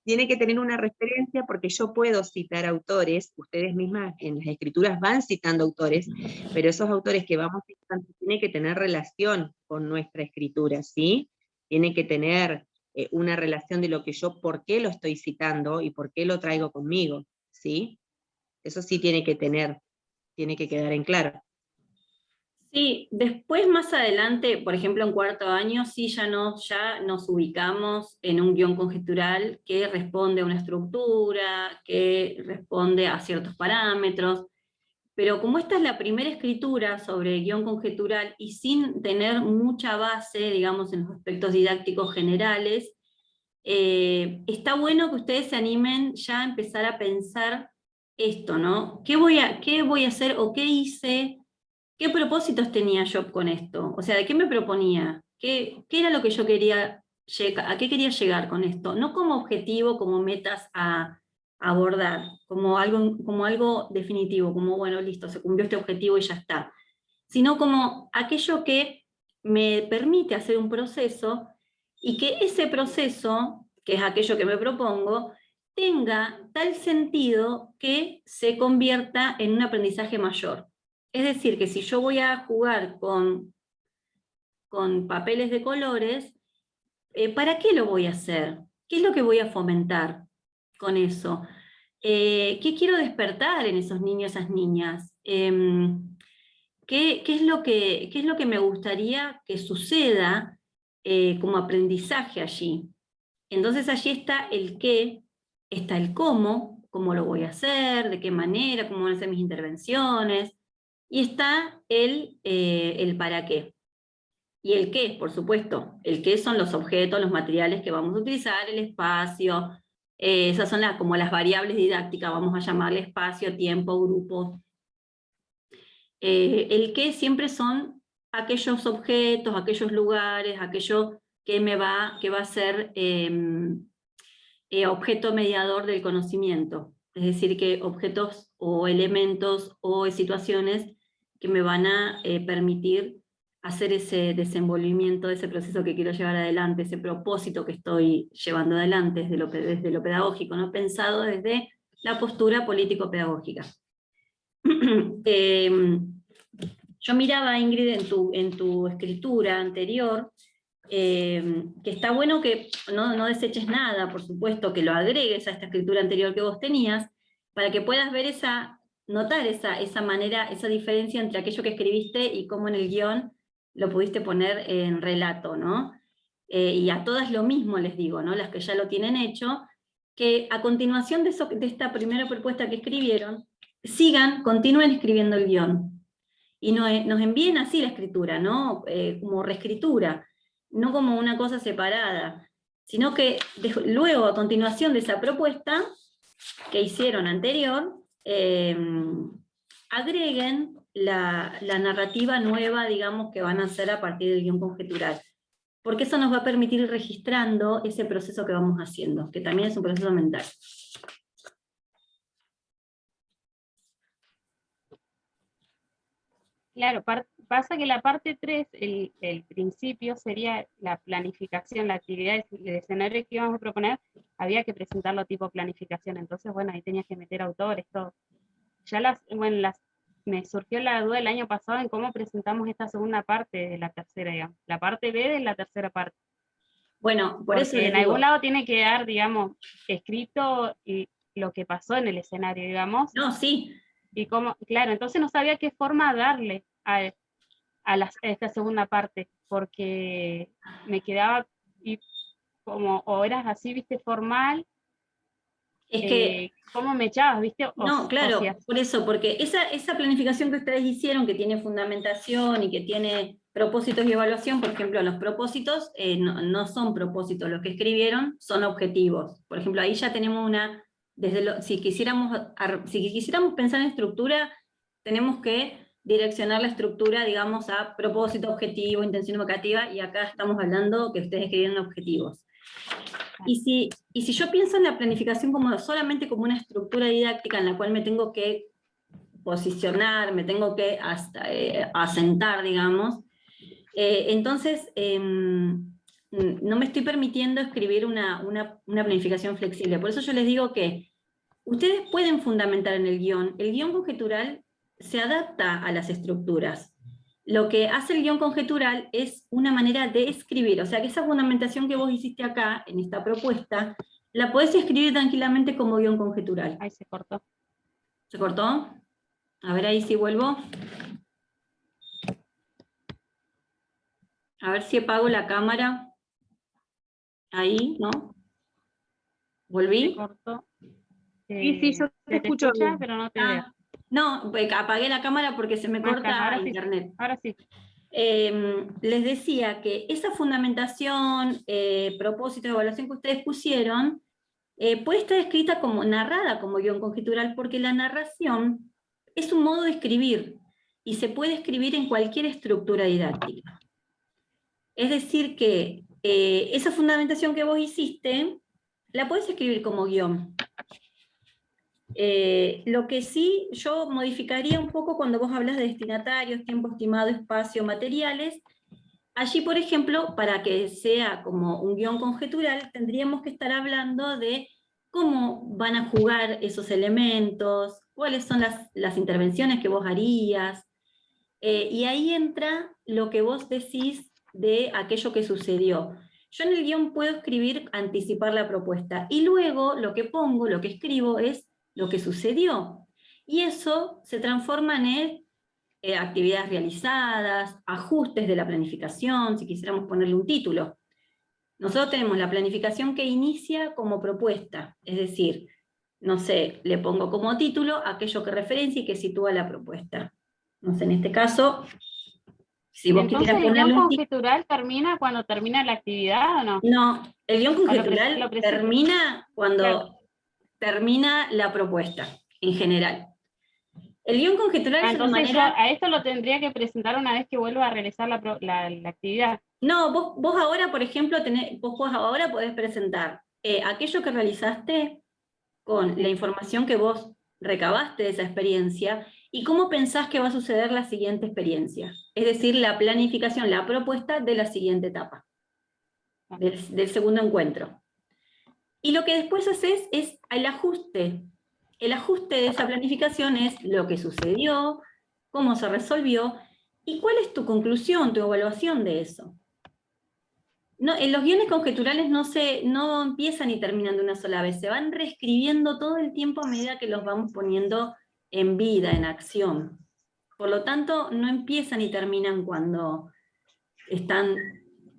tiene que tener una referencia porque yo puedo citar autores, ustedes mismas en las escrituras van citando autores, pero esos autores que vamos citando tienen que tener relación con nuestra escritura, ¿sí? Tiene que tener una relación de lo que yo, por qué lo estoy citando y por qué lo traigo conmigo, ¿sí? Eso sí tiene que quedar en claro. Sí, después más adelante, por ejemplo en cuarto año, sí ya nos ubicamos en un guión conjetural que responde a una estructura, que responde a ciertos parámetros, pero como esta es la primera escritura sobre guión conjetural y sin tener mucha base, digamos, en los aspectos didácticos generales, está bueno que ustedes se animen ya a empezar a pensar esto, ¿no? ¿Qué voy a hacer o qué hice? ¿Qué propósitos tenía yo con esto? O sea, ¿de qué me proponía? ¿Qué era lo que yo quería llegar? ¿A qué quería llegar con esto? No como objetivo, como metas a abordar, como algo definitivo, como bueno, listo, se cumplió este objetivo y ya está. Sino como aquello que me permite hacer un proceso y que ese proceso, que es aquello que me propongo, tenga tal sentido que se convierta en un aprendizaje mayor. Es decir, que si yo voy a jugar con papeles de colores, ¿para qué lo voy a hacer? ¿Qué es lo que voy a fomentar con eso? ¿Qué quiero despertar en esos niños, esas niñas? ¿Qué es lo que me gustaría que suceda como aprendizaje allí? Entonces allí está el qué, está el cómo lo voy a hacer, de qué manera, cómo van a ser mis intervenciones, y está el para qué. Y el qué, por supuesto, el qué son los objetos, los materiales que vamos a utilizar, el espacio, esas son como las variables didácticas, vamos a llamarle espacio, tiempo, grupo. El qué siempre son aquellos objetos, aquellos lugares, aquello que va a ser objeto mediador del conocimiento. Es decir, que objetos o elementos o situaciones que me van a permitir hacer ese desenvolvimiento, ese proceso que quiero llevar adelante, ese propósito que estoy llevando adelante desde lo pedagógico, ¿no? Pensado desde la postura político-pedagógica. Yo miraba, Ingrid, en tu escritura anterior, que está bueno que no deseches nada, por supuesto, que lo agregues a esta escritura anterior que vos tenías, para que puedas ver notar esa manera, esa diferencia entre aquello que escribiste y cómo en el guión lo pudiste poner en relato, ¿no? Y a todas lo mismo les digo, ¿no? Las que ya lo tienen hecho, que a continuación de esta primera propuesta que escribieron, continúen escribiendo el guión. Y nos envíen así la escritura, ¿no? Como reescritura, no como una cosa separada, sino que luego, a continuación de esa propuesta que hicieron anterior, agreguen la narrativa nueva, digamos, que van a hacer a partir del guión conjetural. Porque eso nos va a permitir ir registrando ese proceso que vamos haciendo, que también es un proceso mental. Claro, pasa que la parte 3, el principio sería la planificación, la actividad, el escenario que íbamos a proponer, había que presentarlo tipo planificación, entonces bueno, ahí tenías que meter autores, todo. Ya me surgió la duda el año pasado en cómo presentamos esta segunda parte de la tercera, digamos, la parte B de la tercera parte. Bueno, por eso en algún lado tiene que dar, digamos, escrito lo que pasó en el escenario, digamos. No, sí. Y cómo, claro, entonces no sabía qué forma darle a esta segunda parte, porque me quedaba como, o eras así, viste, formal, es que ¿cómo me echabas, viste? No, claro, por eso, porque esa planificación que ustedes hicieron, que tiene fundamentación y que tiene propósitos y evaluación, por ejemplo, los propósitos no son propósitos, lo que escribieron son objetivos. Por ejemplo, ahí ya tenemos una, si quisiéramos pensar en estructura, tenemos que direccionar la estructura, digamos, a propósito, objetivo, intención educativa, y acá estamos hablando que ustedes escribieron objetivos. Y si yo pienso en la planificación solamente como una estructura didáctica en la cual me tengo que posicionar, me tengo que asentar, digamos, entonces no me estoy permitiendo escribir una planificación flexible. Por eso yo les digo que ustedes pueden fundamentar en el guión conjetural se adapta a las estructuras. Lo que hace el guión conjetural es una manera de escribir, o sea que esa fundamentación que vos hiciste acá, en esta propuesta, la podés escribir tranquilamente como guión conjetural. Ahí se cortó. ¿Se cortó? A ver ahí si vuelvo. A ver si apago la cámara. Ahí, ¿no? ¿Volví? Se cortó. Sí, yo te escucho escucha, bien. pero no te veo. No, apagué la cámara porque se me corta Ahora internet. Sí. Ahora sí. Les decía que esa fundamentación, propósito de evaluación que ustedes pusieron, puede estar escrita como narrada como guión conjetural, porque la narración es un modo de escribir, y se puede escribir en cualquier estructura didáctica. Es decir que esa fundamentación que vos hiciste, la podés escribir como guión. Lo que sí yo modificaría un poco cuando vos hablas de destinatarios, tiempo estimado, espacio, materiales. Allí, por ejemplo, para que sea como un guión conjetural, tendríamos que estar hablando de cómo van a jugar esos elementos, cuáles son las intervenciones que vos harías, y ahí entra lo que vos decís de aquello que sucedió. Yo en el guión puedo escribir, anticipar la propuesta, y luego lo que pongo, lo que escribo es lo que sucedió. Y eso se transforma en actividades realizadas, ajustes de la planificación, si quisiéramos ponerle un título. Nosotros tenemos la planificación que inicia como propuesta, es decir, no sé, le pongo como título aquello que referencia y que sitúa la propuesta. No sé, en este caso, si vos Entonces, quisieras ¿el ponerle guión un título... conjetural termina cuando termina la actividad o no? No, el guión conjetural lo termina cuando Claro. termina la propuesta, en general. El guión conjetural es una Entonces manera... yo a esto lo tendría que presentar una vez que vuelva a realizar la actividad. No, vos ahora, por ejemplo, vos ahora podés presentar aquello que realizaste con la información que vos recabaste de esa experiencia y cómo pensás que va a suceder la siguiente experiencia. Es decir, la planificación, la propuesta de la siguiente etapa, del segundo encuentro. Y lo que después haces es el ajuste. El ajuste de esa planificación es lo que sucedió, cómo se resolvió, y cuál es tu conclusión, tu evaluación de eso. No, los guiones conjeturales no empiezan y terminan de una sola vez, se van reescribiendo todo el tiempo a medida que los vamos poniendo en vida, en acción. Por lo tanto, no empiezan y terminan cuando están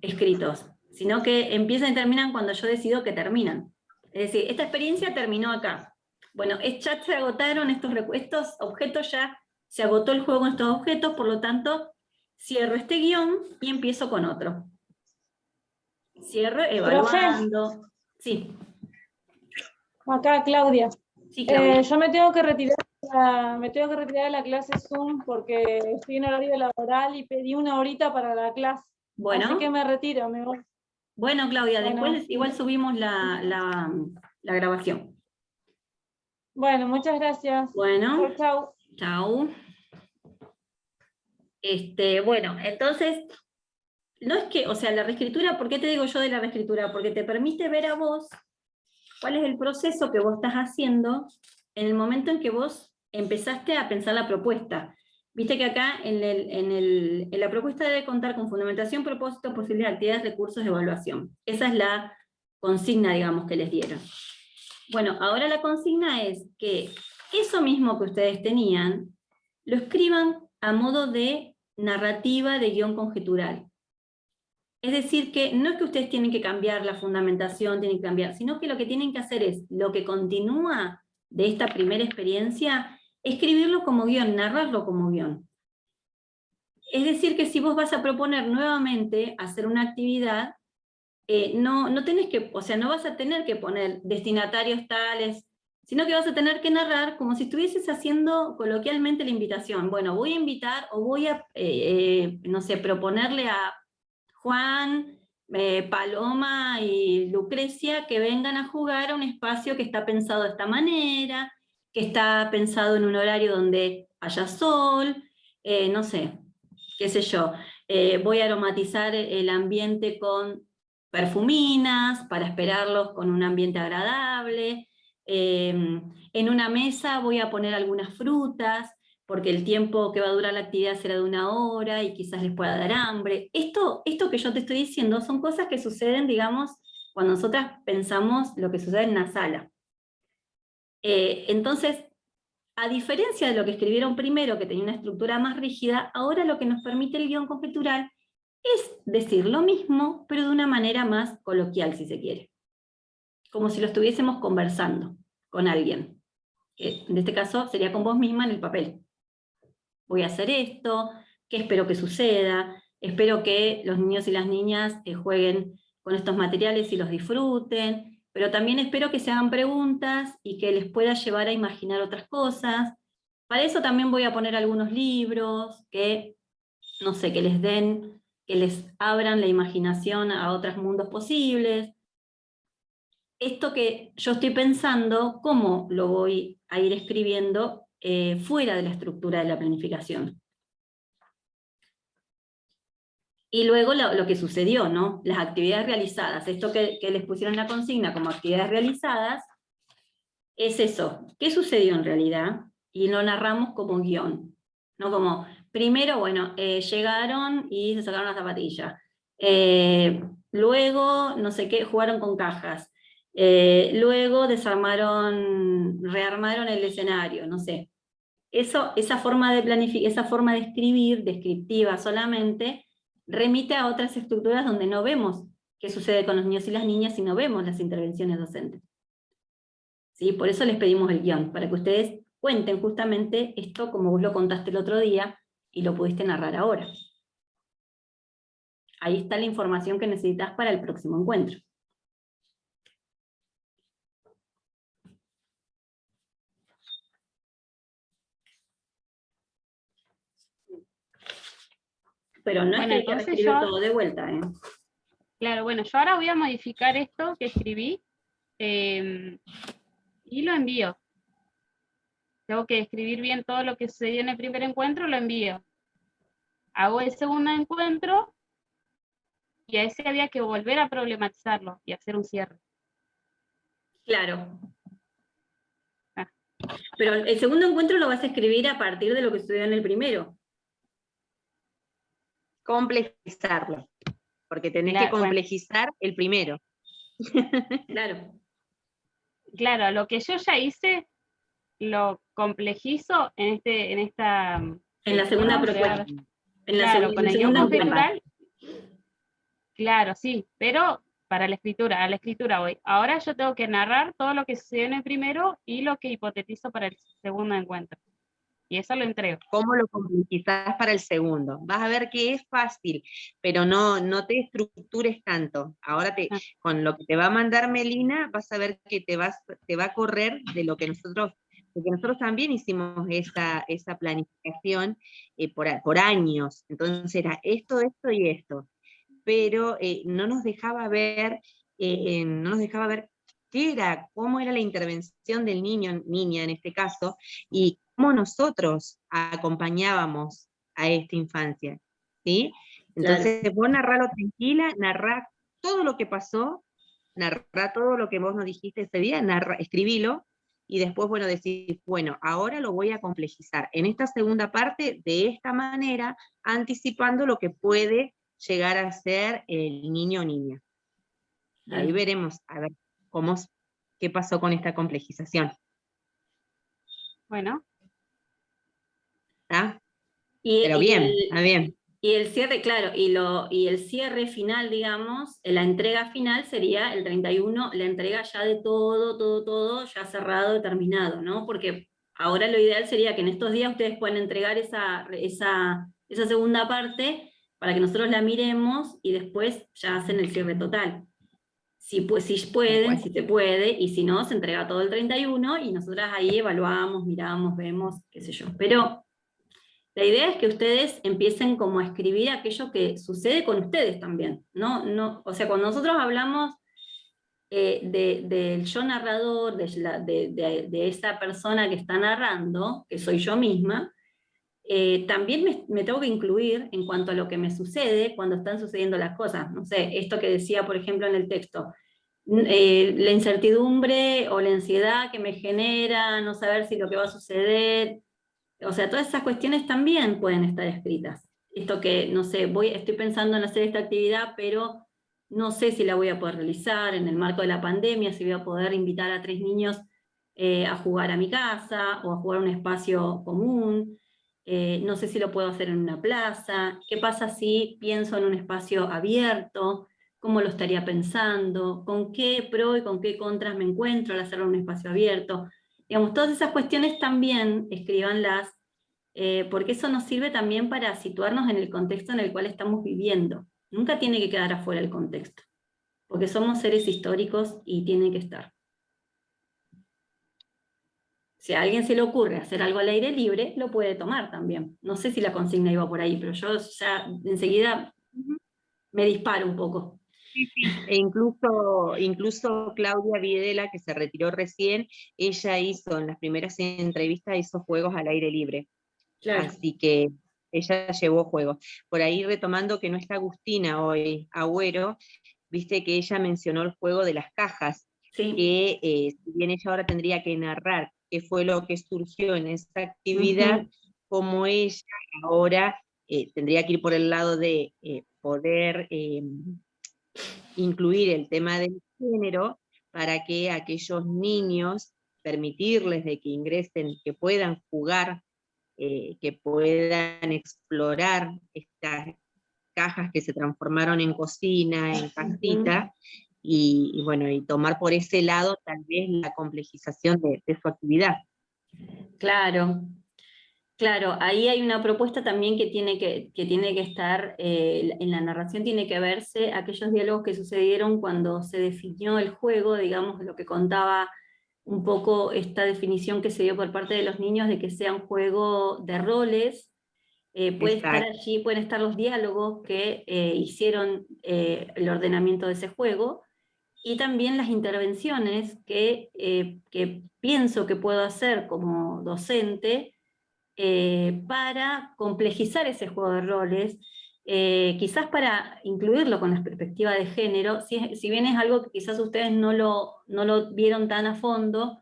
escritos, sino que empiezan y terminan cuando yo decido que terminan. Es decir, esta experiencia terminó acá. Bueno, ya se agotaron estos objetos, ya se agotó el juego con estos objetos, por lo tanto, cierro este guión y empiezo con otro. Cierro evaluando. Sí. Acá, Claudia. Sí, Claudia. Yo me tengo que retirar de la clase Zoom porque estoy en horario laboral y pedí una horita para la clase. Bueno. Así que me retiro, me voy. Bueno, Claudia, Bueno, después igual subimos la grabación. Bueno, muchas gracias. Bueno. Chau. Chau. Bueno, entonces, no es que, o sea, la reescritura, ¿por qué te digo yo de la reescritura? Porque te permite ver a vos cuál es el proceso que vos estás haciendo en el momento en que vos empezaste a pensar la propuesta. Viste que acá en la propuesta debe contar con fundamentación, propósito, posibilidades, actividades, recursos de evaluación. Esa es la consigna, digamos, que les dieron. Bueno, ahora la consigna es que eso mismo que ustedes tenían, lo escriban a modo de narrativa de guión conjetural. Es decir, que no es que ustedes tienen que cambiar la fundamentación, tienen que cambiar, sino que lo que tienen que hacer es, lo que continúa de esta primera experiencia, escribirlo como guión, narrarlo como guión. Es decir, que si vos vas a proponer nuevamente hacer una actividad, no tenés que, o sea, no vas a tener que poner destinatarios tales, sino que vas a tener que narrar como si estuvieses haciendo coloquialmente la invitación. Bueno, voy a invitar o voy a, no sé, proponerle a Juan, Paloma y Lucrecia que vengan a jugar a un espacio que está pensado de esta manera, que está pensado en un horario donde haya sol, no sé, qué sé yo. Voy a aromatizar el ambiente con perfuminas para esperarlos con un ambiente agradable. En una mesa voy a poner algunas frutas, porque el tiempo que va a durar la actividad será de 1 hora y quizás les pueda dar hambre. Esto que yo te estoy diciendo son cosas que suceden, digamos, cuando nosotras pensamos lo que sucede en una sala. Entonces, a diferencia de lo que escribieron primero, que tenía una estructura más rígida, ahora lo que nos permite el guión conjetural es decir lo mismo, pero de una manera más coloquial, si se quiere. Como si lo estuviésemos conversando con alguien. En este caso sería con vos misma en el papel. Voy a hacer esto, qué espero que suceda, espero que los niños y las niñas jueguen con estos materiales y los disfruten, pero también espero que se hagan preguntas y que les pueda llevar a imaginar otras cosas. Para eso también voy a poner algunos libros que, no sé, que les den, que les abran la imaginación a otros mundos posibles. Esto que yo estoy pensando, ¿cómo lo voy a ir escribiendo fuera de la estructura de la planificación? Y luego lo que sucedió, ¿no? Las actividades realizadas, esto que les pusieron en la consigna como actividades realizadas, es eso. ¿Qué sucedió en realidad? Y lo narramos como guión, ¿no? Como, primero, bueno, llegaron y se sacaron las zapatillas. Luego, no sé qué, jugaron con cajas. Luego rearmaron el escenario, no sé. Esa forma de escribir, descriptiva solamente, remite a otras estructuras donde no vemos qué sucede con los niños y las niñas y no vemos las intervenciones docentes. ¿Sí? Por eso les pedimos el guión, para que ustedes cuenten justamente esto como vos lo contaste el otro día y lo pudiste narrar ahora. Ahí está la información que necesitas para el próximo encuentro. Pero no es que hay que reescribir todo de vuelta, ¿eh? Claro, bueno, yo ahora voy a modificar esto que escribí y lo envío. Tengo que escribir bien todo lo que sucedió en el primer encuentro, lo envío. Hago el segundo encuentro y a ese había que volver a problematizarlo y hacer un cierre. Claro. Pero el segundo encuentro lo vas a escribir a partir de lo que sucedió en el primero. Complejizarlo, porque tenés que complejizar el primero. Claro. Claro, lo que yo ya hice, lo complejizo en la segunda propuesta. Claro, con el guión conjetural. Claro, sí, pero para la escritura voy. Ahora yo tengo que narrar todo lo que sucedió en el primero y lo que hipotetizo para el segundo encuentro. Y eso lo entrego. ¿Cómo lo complejizás para el segundo? Vas a ver que es fácil, pero no te estructures tanto. Ahora con lo que te va a mandar Melina, vas a ver que te va a correr de lo que nosotros, porque nosotros también hicimos esa planificación por años. Entonces era esto y esto. Pero no nos dejaba ver qué era, cómo era la intervención del niño, niña en este caso, y cómo nosotros acompañábamos a esta infancia, ¿sí? Entonces, claro, vos narralo tranquila, narrá todo lo que pasó, narrá todo lo que vos nos dijiste ese día, escribilo, y después, bueno, decís, bueno, ahora lo voy a complejizar en esta segunda parte de esta manera, anticipando lo que puede llegar a ser el niño o niña. Ahí veremos, a ver qué pasó con esta complejización. Bueno. ¿Ah? Pero bien, está bien. Y el cierre, claro, y el cierre final, digamos, la entrega final sería el 31, la entrega ya de todo, ya cerrado y terminado, ¿no? Porque ahora lo ideal sería que en estos días ustedes puedan entregar esa esa segunda parte para que nosotros la miremos y después ya hacen el cierre total. Si pueden, si se puede, y si no, se entrega todo el 31 y nosotras ahí evaluamos, miramos, vemos, qué sé yo. Pero la idea es que ustedes empiecen como a escribir aquello que sucede con ustedes también, ¿no? O sea, cuando nosotros hablamos del yo narrador, de esa persona que está narrando, que soy yo misma, también me tengo que incluir en cuanto a lo que me sucede cuando están sucediendo las cosas. No sé, esto que decía, por ejemplo, en el texto, la incertidumbre o la ansiedad que me genera no saber si lo que va a suceder, o sea, todas esas cuestiones también pueden estar escritas. Esto que, no sé, estoy pensando en hacer esta actividad, pero no sé si la voy a poder realizar en el marco de la pandemia, si voy a poder invitar a 3 niños a jugar a mi casa o a jugar a un espacio común. No sé si lo puedo hacer en una plaza. ¿Qué pasa si pienso en un espacio abierto? ¿Cómo lo estaría pensando? ¿Con qué pro y con qué contras me encuentro al hacerlo en un espacio abierto? Digamos, todas esas cuestiones también escríbanlas, porque eso nos sirve también para situarnos en el contexto en el cual estamos viviendo. Nunca tiene que quedar afuera el contexto, porque somos seres históricos y tiene que estar. Si a alguien se le ocurre hacer algo al aire libre, lo puede tomar también. No sé si la consigna iba por ahí, pero yo ya enseguida me disparo un poco. E incluso Claudia Videla, que se retiró recién, ella hizo, en las primeras entrevistas, hizo juegos al aire libre. Claro. Así que ella llevó juegos. Por ahí retomando que no está Agustina hoy, Agüero, viste que ella mencionó el juego de las cajas, Sí. que si bien ella ahora tendría que narrar qué fue lo que surgió en esa actividad, como ella ahora tendría que ir por el lado de poder incluir el tema del género para que aquellos niños, permitirles de que ingresen, que puedan jugar, que puedan explorar estas cajas que se transformaron en cocina, en casita, y bueno, y tomar por ese lado tal vez la complejización de su actividad. Claro, claro, ahí hay una propuesta también que tiene que estar, en la narración tiene que verse aquellos diálogos que sucedieron cuando se definió el juego, digamos, lo que contaba un poco esta definición que se dio por parte de los niños de que sea un juego de roles. Puede estar allí, pueden estar los diálogos que hicieron el ordenamiento de ese juego, y también las intervenciones que pienso que puedo hacer como docente para complejizar ese juego de roles, quizás para incluirlo con la perspectiva de género, si bien es algo que quizás ustedes no lo vieron tan a fondo,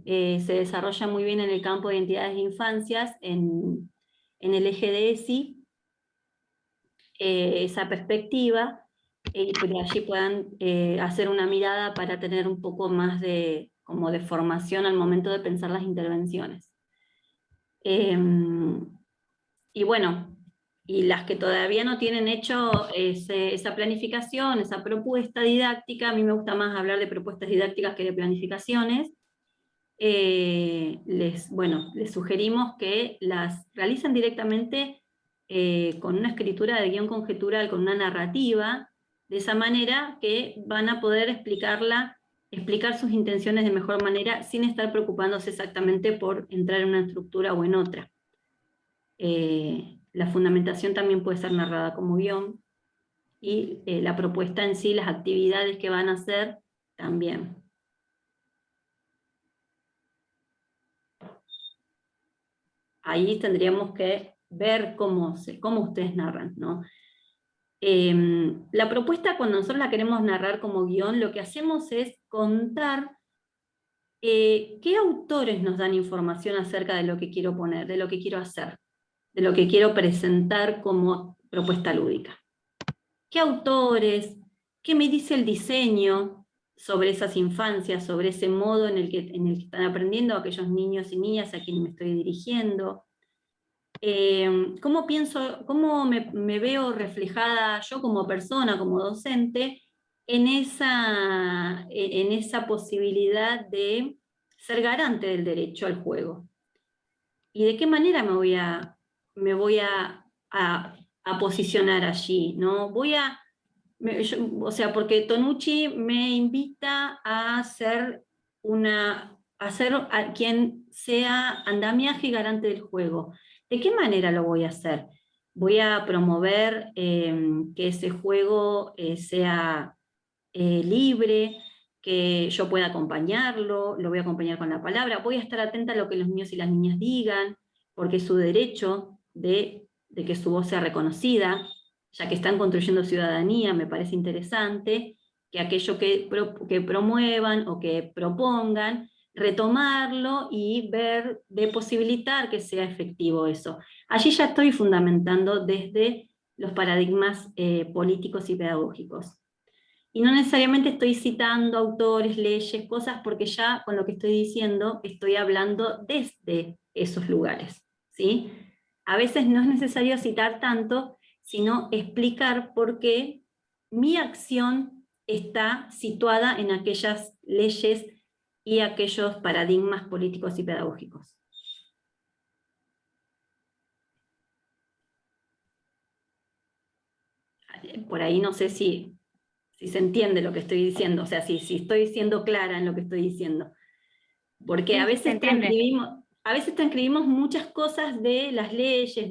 se desarrolla muy bien en el campo de identidades de infancias, en el eje de ESI, esa perspectiva, y por allí puedan hacer una mirada para tener un poco más de formación al momento de pensar las intervenciones. Y bueno, y las que todavía no tienen hecho esa planificación, esa propuesta didáctica, a mí me gusta más hablar de propuestas didácticas que de planificaciones, les sugerimos que las realicen directamente con una escritura de guión conjetural, con una narrativa, de esa manera que van a poder explicar sus intenciones de mejor manera sin estar preocupándose exactamente por entrar en una estructura o en otra. La fundamentación también puede ser narrada como guión, y la propuesta en sí, las actividades que van a hacer, también. Ahí tendríamos que ver cómo ustedes narran, ¿no? La propuesta, cuando nosotros la queremos narrar como guión, lo que hacemos es contar qué autores nos dan información acerca de lo que quiero poner, de lo que quiero hacer, de lo que quiero presentar como propuesta lúdica. ¿Qué autores? ¿Qué me dice el diseño sobre esas infancias, sobre ese modo en el que están aprendiendo aquellos niños y niñas a quienes me estoy dirigiendo? ¿Cómo me veo reflejada yo como persona, como docente, en esa posibilidad de ser garante del derecho al juego? ¿Y de qué manera me voy a a posicionar allí, ¿no? O sea, porque Tonucci me invita a ser a quien sea andamiaje y garante del juego. ¿De qué manera lo voy a hacer? Voy a promover que ese juego sea libre, que yo pueda acompañarlo, lo voy a acompañar con la palabra, voy a estar atenta a lo que los niños y las niñas digan, porque es su derecho de que su voz sea reconocida, ya que están construyendo ciudadanía, me parece interesante que aquello que promuevan o que propongan, retomarlo y de posibilitar que sea efectivo eso. Allí ya estoy fundamentando desde los paradigmas políticos y pedagógicos. Y no necesariamente estoy citando autores, leyes, cosas, porque ya con lo que estoy diciendo estoy hablando desde esos lugares, ¿sí? A veces no es necesario citar tanto, sino explicar por qué mi acción está situada en aquellas leyes y aquellos paradigmas políticos y pedagógicos. Por ahí no sé si se entiende lo que estoy diciendo, o sea, si estoy siendo clara en lo que estoy diciendo. Porque a veces transcribimos muchas cosas de las leyes,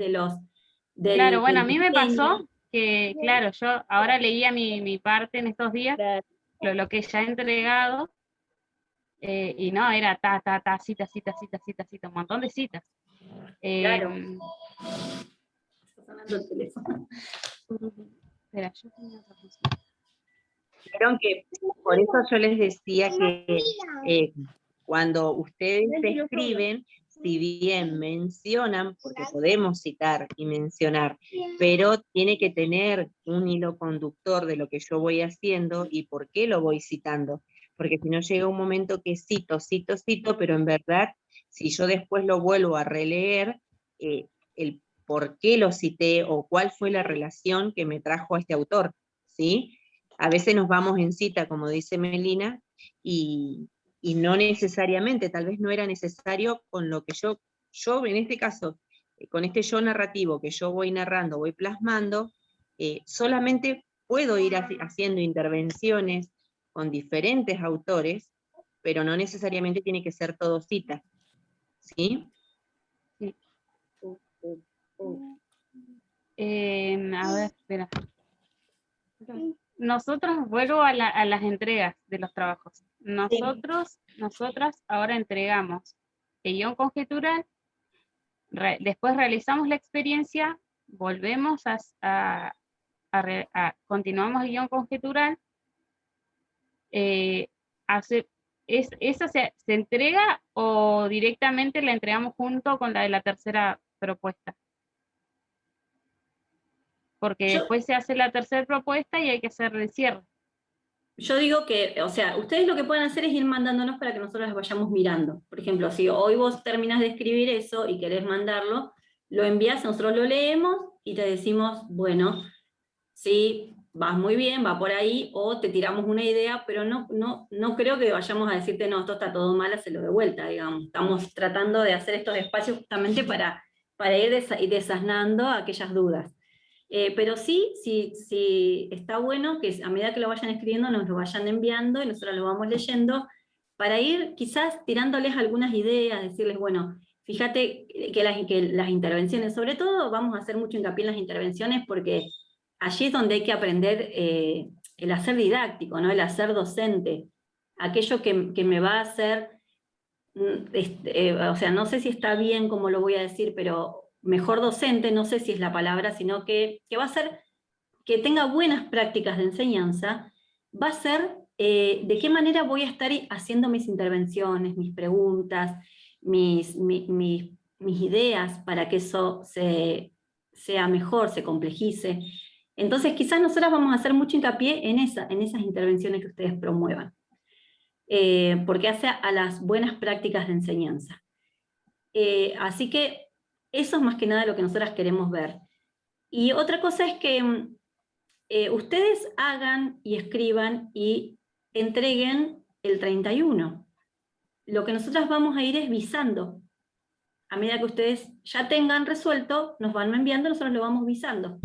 Claro, bueno, a mí me diseño. pasó que, claro, yo ahora leía mi parte en estos días, lo que ya he entregado, y no, era cita, un montón de citas. Claro. Está sonando el teléfono. Espera, yo tenía otra cosa. Vieron que por eso yo les decía que cuando ustedes escriben, si bien mencionan, porque podemos citar y mencionar, pero tiene que tener un hilo conductor de lo que yo voy haciendo y por qué lo voy citando. Porque si no llega un momento que cito, pero en verdad, si yo después lo vuelvo a releer, el por qué lo cité o cuál fue la relación que me trajo a este autor, ¿sí? A veces nos vamos en cita, como dice Melina, y no necesariamente, tal vez no era necesario con lo que yo en este caso, con este yo narrativo que yo voy narrando, voy plasmando, solamente puedo ir haciendo intervenciones con diferentes autores, pero no necesariamente tiene que ser todo cita, ¿sí? Sí. A ver, espera. Nosotros, vuelvo a las entregas de los trabajos. Nosotras ahora entregamos el guión conjetural, después realizamos la experiencia, volvemos continuamos el guión conjetural, ¿esa se entrega o directamente la entregamos junto con la de la tercera propuesta? Porque después se hace la tercera propuesta y hay que hacer el cierre. Yo digo que, o sea, ustedes lo que pueden hacer es ir mandándonos para que nosotros las vayamos mirando. Por ejemplo, si hoy vos terminás de escribir eso y querés mandarlo, lo envías, nosotros lo leemos y te decimos, bueno, sí, vas muy bien, va por ahí, o te tiramos una idea, pero no creo que vayamos a decirte, no, esto está todo mal, hacelo de vuelta, digamos. Estamos tratando de hacer estos espacios justamente para ir desasnando aquellas dudas. Pero sí está bueno que a medida que lo vayan escribiendo nos lo vayan enviando y nosotros lo vamos leyendo para ir quizás tirándoles algunas ideas, decirles, bueno, fíjate que las intervenciones, sobre todo vamos a hacer mucho hincapié en las intervenciones porque allí es donde hay que aprender el hacer didáctico, ¿no? El hacer docente, aquello que me va a hacer, o sea, no sé si está bien como lo voy a decir, pero mejor docente, no sé si es la palabra, sino que va a ser que tenga buenas prácticas de enseñanza, va a ser de qué manera voy a estar haciendo mis intervenciones, mis preguntas, mis ideas para que eso sea mejor, se complejice. Entonces quizás nosotras vamos a hacer mucho hincapié en esas intervenciones que ustedes promuevan, porque hace a las buenas prácticas de enseñanza. Así que eso es más que nada lo que nosotras queremos ver. Y otra cosa es que ustedes hagan y escriban y entreguen el 31. Lo que nosotras vamos a ir es visando a medida que ustedes ya tengan resuelto, nos van enviando, nosotros lo vamos visando.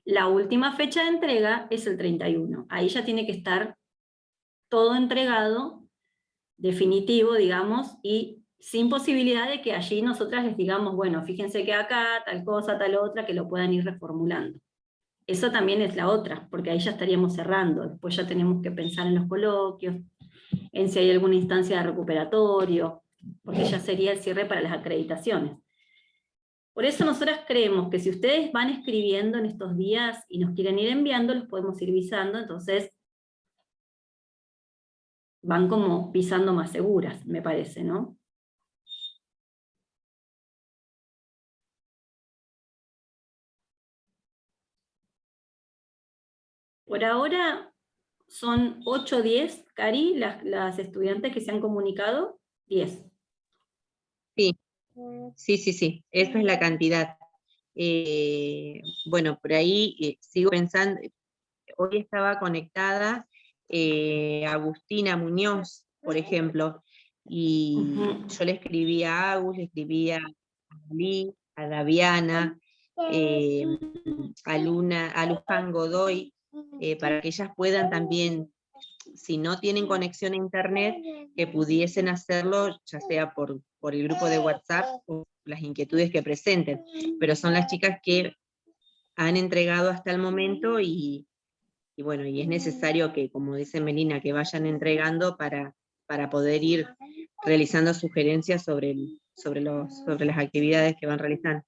La última fecha de entrega es el 31. Ahí ya tiene que estar todo entregado, definitivo, digamos, y sin posibilidad de que allí nosotras les digamos, bueno, fíjense que acá, tal cosa, tal otra, que lo puedan ir reformulando. Eso también es la otra, porque ahí ya estaríamos cerrando. Después ya tenemos que pensar en los coloquios, en si hay alguna instancia de recuperatorio, porque ya sería el cierre para las acreditaciones. Por eso nosotras creemos que si ustedes van escribiendo en estos días y nos quieren ir enviando, los podemos ir visando, entonces van como pisando más seguras, me parece, ¿no? Por ahora son 8 o 10, Cari, las estudiantes que se han comunicado, 10. Sí, sí, esa es la cantidad. Bueno, por ahí sigo pensando, hoy estaba conectada Agustina Muñoz, por ejemplo, y yo le escribí a Agus, le escribí a Lee, a Daviana, a Luján Godoy, para que ellas puedan también, si no tienen conexión a internet, que pudiesen hacerlo, ya sea por el grupo de WhatsApp o las inquietudes que presenten, pero son las chicas que han entregado hasta el momento y bueno, y es necesario que, como dice Melina, que vayan entregando para poder ir realizando sugerencias sobre las actividades que van realizando.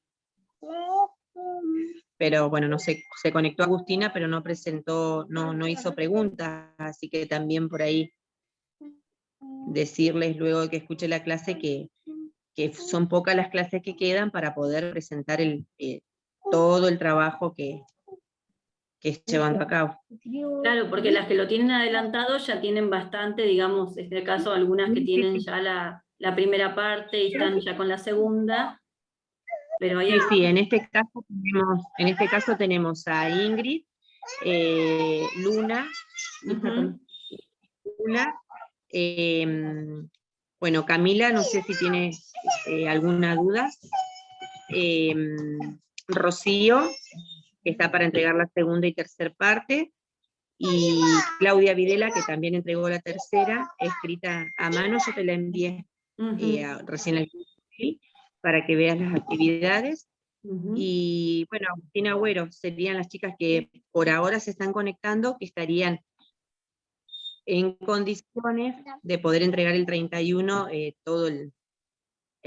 Pero bueno, no sé, se conectó Agustina, pero no presentó, no hizo preguntas, así que también por ahí decirles luego de que escuche la clase que son pocas las clases que quedan para poder presentar todo el trabajo que es llevando a cabo. Claro, porque las que lo tienen adelantado ya tienen bastante, digamos, en este caso algunas que tienen ya la primera parte y están ya con la segunda. Pero hay Sí, en este caso tenemos a Ingrid, Luna, bueno, Camila, no sé si tiene alguna duda, Rocío, que está para entregar la segunda y tercera parte, y Claudia Videla, que también entregó la tercera, escrita a mano, yo te la envié recién al para que veas las actividades. Y bueno, Agustina Agüero serían las chicas que por ahora se están conectando, que estarían en condiciones de poder entregar el 31 todo el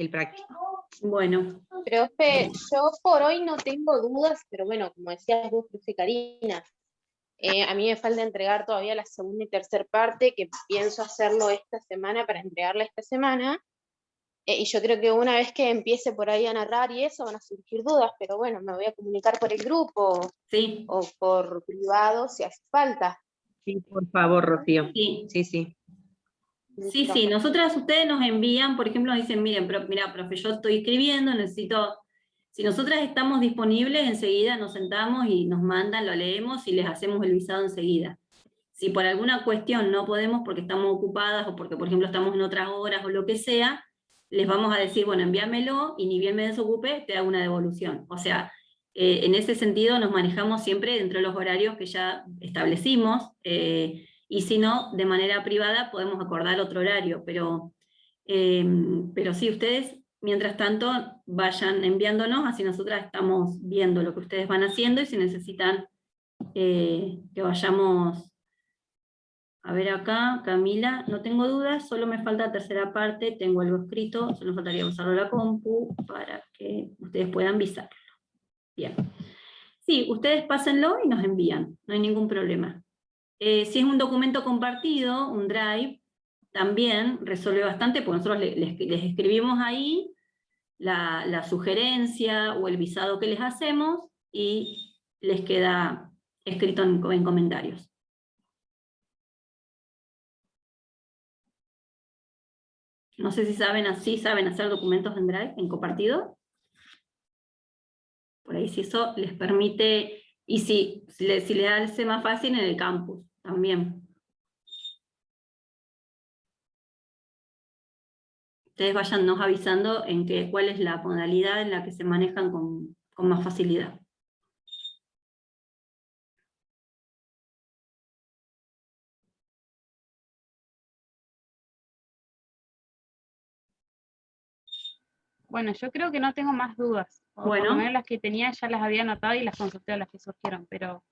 práctico. Bueno. Profe, yo por hoy no tengo dudas, pero bueno, como decías vos, profe Karina, a mí me falta entregar todavía la segunda y tercera parte, que pienso hacerlo esta semana para entregarla esta semana. Y yo creo que una vez que empiece por ahí a narrar y eso, van a surgir dudas, pero bueno, me voy a comunicar por el grupo o por privado si hace falta. Sí, por favor, Rocío. Sí. Sí, Sí, nosotras, ustedes nos envían, por ejemplo, nos dicen, miren, mira, profe, yo estoy escribiendo, necesito... Si nosotras estamos disponibles, enseguida nos sentamos y nos mandan, lo leemos y les hacemos el visado enseguida. Si por alguna cuestión no podemos porque estamos ocupadas o porque, por ejemplo, estamos en otras horas o lo que sea, les vamos a decir, bueno, envíamelo y ni bien me desocupe, te hago una devolución. O sea, en ese sentido nos manejamos siempre dentro de los horarios que ya establecimos, y si no, de manera privada podemos acordar otro horario, pero sí, ustedes, mientras tanto, vayan enviándonos, así nosotras estamos viendo lo que ustedes van haciendo y si necesitan que vayamos... A ver acá, Camila, no tengo dudas, solo me falta tercera parte, tengo algo escrito, solo faltaría usarlo la compu para que ustedes puedan visarlo. Bien. Sí, ustedes pásenlo y nos envían, no hay ningún problema. Si es un documento compartido, un Drive, también resuelve bastante, porque nosotros les escribimos ahí la sugerencia o el visado que les hacemos y les queda escrito en comentarios. No sé si saben hacer documentos en Drive, en compartido. Por ahí si eso les permite, y si les hace más fácil en el campus también. ustedes vayannos avisando cuál es la modalidad en la que se manejan con más facilidad. Bueno, yo creo que no tengo más dudas. O por Bueno. lo menos las que tenía ya las había anotado y las consulté a las que surgieron, pero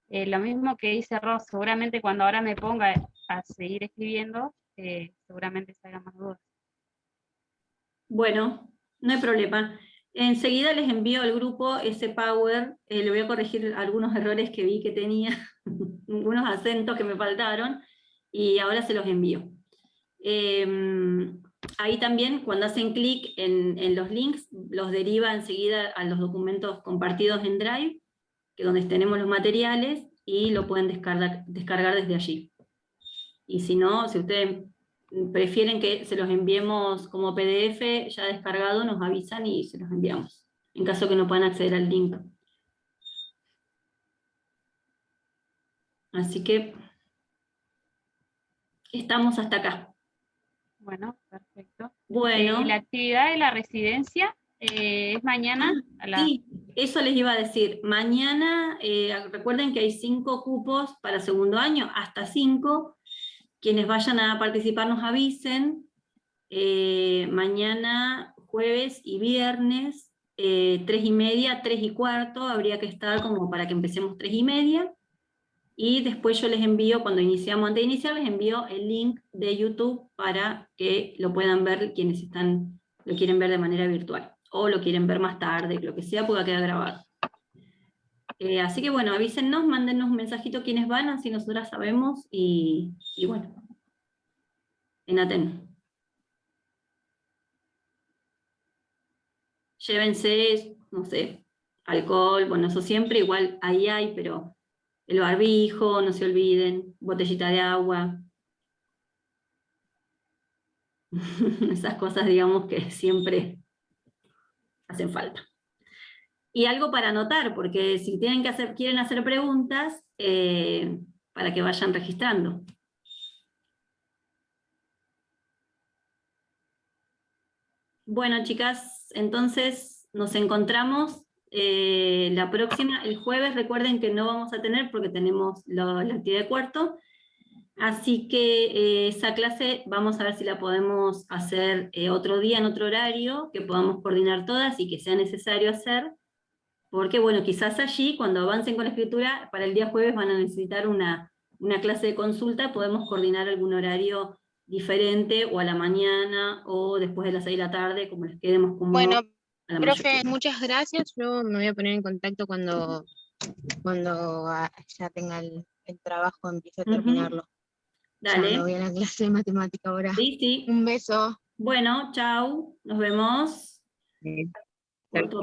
lo mismo que dice Ros, seguramente cuando ahora me ponga a seguir escribiendo, seguramente salgan más dudas. Bueno, no hay problema. Enseguida les envío al grupo ese Power, le voy a corregir algunos errores que vi que tenía, algunos acentos que me faltaron, y ahora se los envío. Ahí también, cuando hacen clic en los links, los deriva enseguida a los documentos compartidos en Drive, que donde tenemos los materiales, y lo pueden descargar desde allí. Y si no, si ustedes prefieren que se los enviemos como PDF ya descargado, nos avisan y se los enviamos, en caso que no puedan acceder al link. Así que estamos hasta acá. Bueno, perfecto. Bueno. La actividad de la residencia es mañana a las... Sí, eso les iba a decir. Mañana, recuerden que hay 5 cupos para segundo año, hasta 5. Quienes vayan a participar nos avisen. Mañana, jueves y viernes, 3:30, 3:15, habría que estar como para que empecemos 3:30. Y después yo les envío, cuando iniciamos, antes de iniciar, les envío el link de YouTube para que lo puedan ver quienes lo quieren ver de manera virtual, o lo quieren ver más tarde, lo que sea, porque queda grabado. Así que bueno, avísennos, mándennos un mensajito quienes van, así nosotras sabemos, y bueno, en Aten. Llévense, no sé, alcohol, bueno, eso siempre, igual ahí hay, pero el barbijo, no se olviden, botellita de agua. Esas cosas, digamos, que siempre hacen falta. Y algo para anotar, porque si quieren hacer preguntas, para que vayan registrando. Bueno, chicas, entonces nos encontramos la próxima, el jueves. Recuerden que no vamos a tener porque tenemos la actividad de cuarto. Así que esa clase vamos a ver si la podemos hacer otro día, en otro horario, que podamos coordinar todas y que sea necesario hacer. Porque bueno, quizás allí, cuando avancen con la escritura, para el día jueves van a necesitar una clase de consulta, podemos coordinar algún horario diferente, o a la mañana, o después de las 6 de la tarde, como les quede más cómodo. Bueno, a la profe, mayoría. muchas gracias. Yo me voy a poner en contacto cuando ya tenga el trabajo, empiece a terminarlo. Dale. Ya me voy a la clase de matemática ahora. Sí, sí. Un beso. Bueno, chau, nos vemos. Sí. Corto.